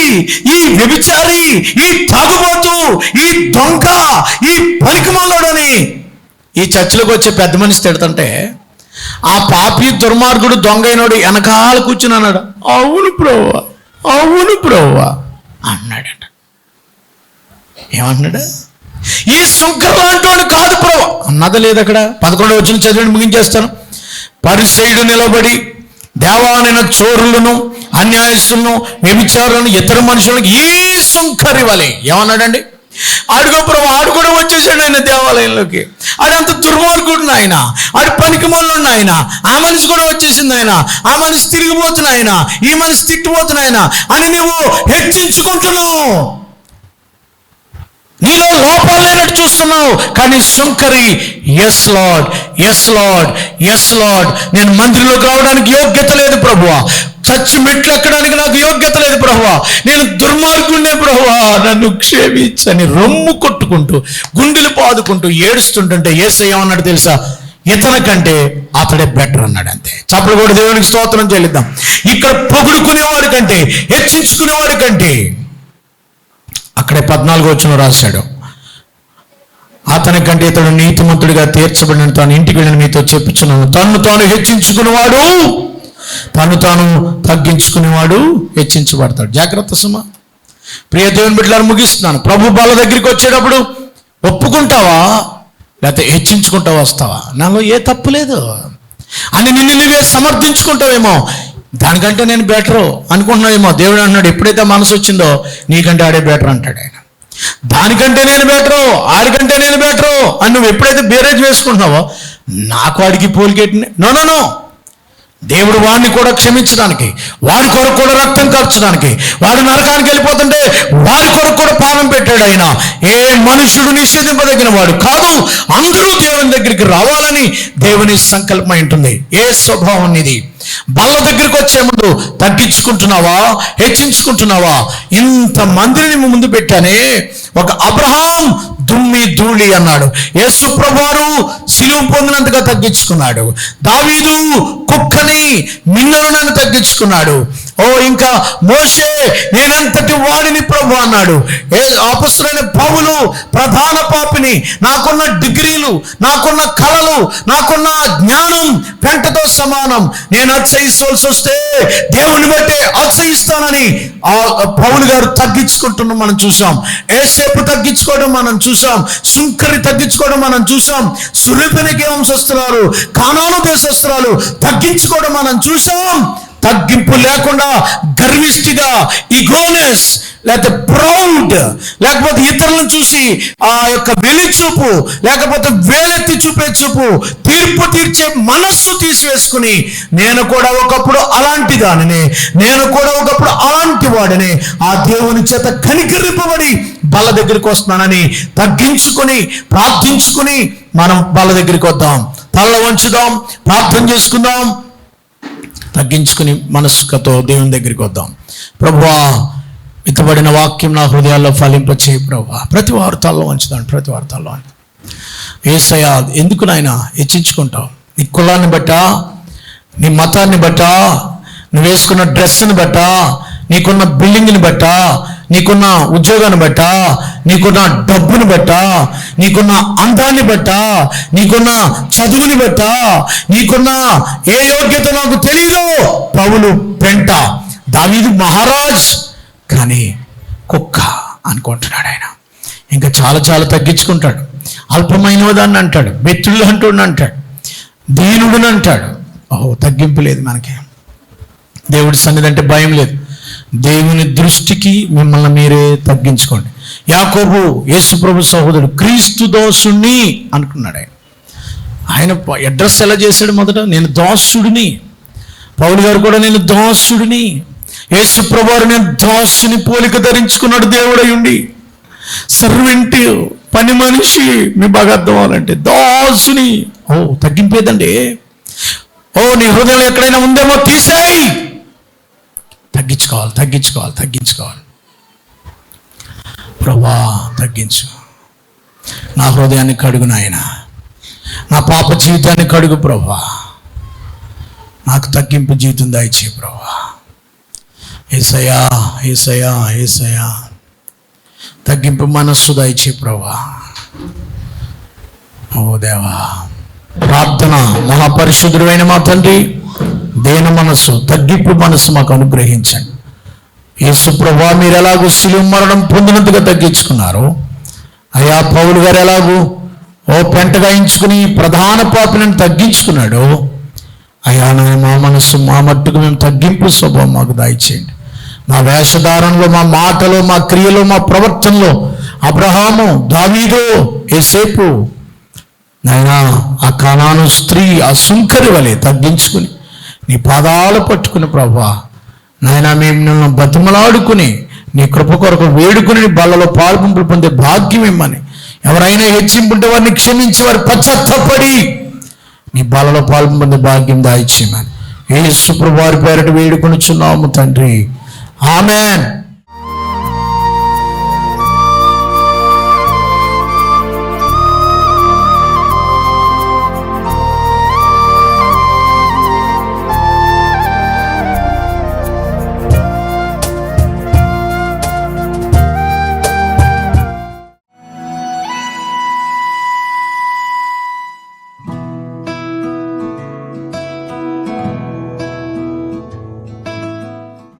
ఈ వ్యభిచారి, ఈ తాగుబోతు, ఈ దొంగ, ఈ పనికిమాలినోడు అని ఈ చర్చిలోకి వచ్చే పెద్ద మనిషి తిడుతుంటే, ఆ పాపి, దుర్మార్గుడు, దొంగ అయినోడు వెనకాల కూర్చుని అన్నాడు, అవును ప్రభువా, అవును ప్రభువా అన్నాడట. ఏమన్నాడు? ఈ సుంకర్ లాంటి కాదు ప్రభు అన్నది లేదు అక్కడ. 11వ వచనం చదివి ముగించేస్తాను. పరిసైడు నిలబడి దేవాలైన చోరులను, అన్యాయస్తులను, వ్యభిచారులను, ఇతర మనుషులను ఈ సుంకరి వలె ఏమన్నాడండి? ఆడుగో ప్రభు, ఆడు కూడా వచ్చేసాడు ఆయన దేవాలయంలోకి. ఆడంత దుర్మార్గుడు ఆయన, ఆడు పనికిమాలినోడు ఆయన. ఆ మనిషి కూడా వచ్చేసింది ఆయన. ఆ మనిషి తిరిగిపోతున్నా ఆయన, ఈ మనిషి తిట్టిపోతున్నా ఆయన అని నువ్వు హెచ్చించుకుంటున్నావు. నీలో లోపాలు లేనట్టు చూస్తున్నావు. కానీ సుంకరి yes Lord, yes Lord, yes Lord, నేను మందిరంలోకి రావడానికి యోగ్యత లేదు ప్రభువా, చచ్చి మెట్లు ఎక్కడానికి నాకు యోగ్యత లేదు ప్రభువా, నేను దుర్మార్గుండే ప్రభువా, నన్ను క్షమించని రొమ్ము కొట్టుకుంటూ, గుండెలు పాదుకుంటూ ఏడుస్తుంటుంటే యేసయ్య ఏమన్నాడు తెలుసా? ఇతని కంటే అతడే బెటర్ అన్నాడు. అంతే. చప్పుడు కూడా దేవునికి స్తోత్రం చెల్లిద్దాం. ఇక్కడ పొగుడుకునేవాడి కంటే, హెచ్చించుకునేవాడి కంటే, అక్కడే 14వ వచనం రాశాడు, అతని కంటే ఇతడు నీతిమంతుడిగా తీర్చబడిన తాను ఇంటికి వెళ్ళిన మీతో చెప్పుచున్నాను, తను తాను హెచ్చించుకునేవాడు తను తాను తగ్గించుకునేవాడు హెచ్చించబడతాడు. జాగ్రత్త సుమా. ప్రియ దేవుని బిడ్డలారా, ముగిస్తున్నాను. ప్రభు బాల దగ్గరికి వచ్చేటప్పుడు ఒప్పుకుంటావా లేకపోతే హెచ్చించుకుంటావా వస్తావా? నాలో ఏ తప్పు లేదు అని నిన్ను నువ్వే సమర్థించుకుంటావేమో. దానికంటే నేను బెటరు అనుకుంటున్నావేమో. దేవుడు అన్నాడు, ఎప్పుడైతే మనసు వచ్చిందో నీకంటే ఆడే బెటర్ అంటాడు ఆయన. దానికంటే నేను బెటరు, ఆడికంటే నేను బెటరు అని నువ్వు ఎప్పుడైతే బేరేజ్ వేసుకుంటున్నావో, నాకు వాడికి పోలికేటి నో నో నో. దేవుడు వాడిని కూడా క్షమించడానికి, వాడి కొరకు కూడా రక్తం ఖర్చడానికి, వాడు నరకానికి వెళ్ళిపోతుంటే వాడి కొరకు కూడా పాపం పెట్టాడు ఆయన. ఏ మనుషుడు నిషేధింపదగిన వాడు కాదు, అందరూ దేవుని దగ్గరికి రావాలని దేవుని సంకల్పం ఉంటుంది. ఏ స్వభావం ఇది? బల్ల దగ్గరికి వచ్చే ముందు తగ్గించుకుంటున్నావా, హెచ్చించుకుంటున్నావా? ఇంతమందిని ముందు పెట్టానే. ఒక అబ్రహాం దుమ్మి ధూళి అన్నాడు. యేసు ప్రభువారు సిలువ పొందినంతగా తగ్గించుకున్నాడు. దావీదు కుక్కని, మిన్నలను తగ్గించుకున్నాడు. ఇంకా మోషే నేనంతటి వాడిని ప్రభు అన్నాడు. అపొస్తలుడైన పౌలు ప్రధాన పాపిని, నాకున్న డిగ్రీలు, నాకున్న కళలు, నాకున్న జ్ఞానం పెంటతో సమానం, నేను అతిశయించవలసి వస్తే దేవుని బట్టే అతిశయిస్తానని పౌలు గారు తగ్గించుకుంటున్నాం మనం చూసాం. ఏసేపు తగ్గించుకోవడం మనం చూసాం. సుంకరి తగ్గించుకోవడం మనం చూసాం. సురేబెనికి వంశస్థురాలు, కానాను దేశస్థురాలు తగ్గించుకోవడం మనం చూసాం. తగ్గింపు లేకుండా గర్విష్టిగా, ఇగోనెస్ లేకపోతే ప్రౌడ్, లేకపోతే ఇతరులను చూసి ఆ యొక్క వెలిచూపు, లేకపోతే వేలెత్తి చూపే చూపు, తీర్పు తీర్చే మనస్సు తీసివేసుకుని నేను కూడా ఒకప్పుడు అలాంటి దానిని, నేను కూడా ఒకప్పుడు అలాంటి వాడిని, ఆ దేవుని చేత కనికరింపబడి బల్ల దగ్గరికి వస్తున్నానని తగ్గించుకొని ప్రార్థించుకుని మనం బల్ల దగ్గరికి వద్దాం. తల వంచుదాం, ప్రార్థన చేసుకుందాం, తగ్గించుకుని మనస్సుతో దేవుని దగ్గరికి వద్దాం. ప్రభువా, విత్తబడిన వాక్యం నా హృదయాల్లో ఫలింపచేయి ప్రభువా. ప్రతి వార్తల్లో వంచుదాం, ప్రతి వార్తల్లో. యేసయ్యా, ఎందుకు నాయన హెచ్చించుకుంటావు? నీ కులాన్ని బట్టా, నీ మతాన్ని బట్టా, నువ్వు వేసుకున్న డ్రెస్ని బట్టా, నీకున్న బిల్డింగ్ని బట్టా, నీకున్న ఉద్యోగాన్ని బట్టా, నీకున్న డబ్బుని బట్టా, నీకున్న అందాన్ని బట్టా, నీకున్న చదువుని బట్టా, నీకున్న ఏ యోగ్యత నాకు తెలీదు. పౌలు పెంట, దావీదు మహారాజ్, కానీ కుక్క అనుకుంటున్నాడు ఆయన. ఇంకా చాలా చాలా తగ్గించుకుంటాడు. అల్పమైన దాన్ని అంటాడు, బెత్తుడు అంటూడు అంటాడు, దీనుడుని అంటాడు. తగ్గింపు లేదు మనకి. దేవుడి సన్నిధి అంటే భయం లేదు. దేవుని దృష్టికి మిమ్మల్ని మీరే తగ్గించుకోండి. యాకోబు యేసుప్రభు సహోదరుడు క్రీస్తు దోసుని అనుకున్నాడు. ఆయన అడ్రస్ ఎలా చేశాడు? మొదట నేను దోసుడిని. పౌలు గారు కూడా నేను దోసుడిని. యేసు ప్రభువారిని దాసుని పోలిక ధరించుకున్నాడు దేవుడై ఉండి. సర్వెంట్, పని మనిషి. మీ బాగా అర్థం అవ్వాలంటే దాసుని. తగ్గింపేదండి. నీ హృదయంలో ఎక్కడైనా ఉందేమో తీసేయి. తగ్గించుకోవాలి. ప్రభువా తగ్గించు, నా హృదయాన్ని కడుగు నాయన, నా పాప జీవితాన్ని కడుగు ప్రభువా, నాకు తగ్గింపు జీవితం దయచేయి ప్రభువా. యేసయ్యా తగ్గింపు మనస్సు దయచేయి ప్రభువా. ఓ దేవా, ప్రార్థన. మహాపరిశుద్ధుడైన మా తండ్రి, దేన మనస్సు, తగ్గింపు మనస్సు మాకు అనుగ్రహించండి. యేసు ప్రభువా, మీరు ఎలాగో శిలువ మరణం పొందినందుగా తగ్గించుకున్నారు అయ్యా, పౌలు గారు ఎలాగూ పెంటగా ఎంచుకుని ప్రధాన పాపిని తగ్గించుకున్నాడు అయ్యా, మా మనస్సు, మా మట్టుకు మేము తగ్గింపు స్వభావం మాకు దయచేయండి. మా వేషధారణలో, మా మాటలో, మా క్రియలో, మా ప్రవర్తనలో అబ్రహాము, దావీదు, యేసేపు నాయనా, ఆ కానాను స్త్రీ, ఆ సుంకరి వలె తగ్గించుకుని నీ పాదాలు పట్టుకుని ప్రభువా నాయనా, మేము నిన్ను బతిమలాడుకుని నీ కృప కొరకు వేడుకుని నీ బల్లలో పాల్పంపులు పొందే భాగ్యం ఇమ్మని, ఎవరైనా హెచ్చింపుంటే వారిని క్షమించి వారి పశ్చాత్తాపడి నీ బల్లలో పాల్పంపు పొందే భాగ్యం దాయిచ్చేయమని యేసు ప్రభువారి పేరట వేడుకొనుచున్నాము తండ్రి. ఆమేన్.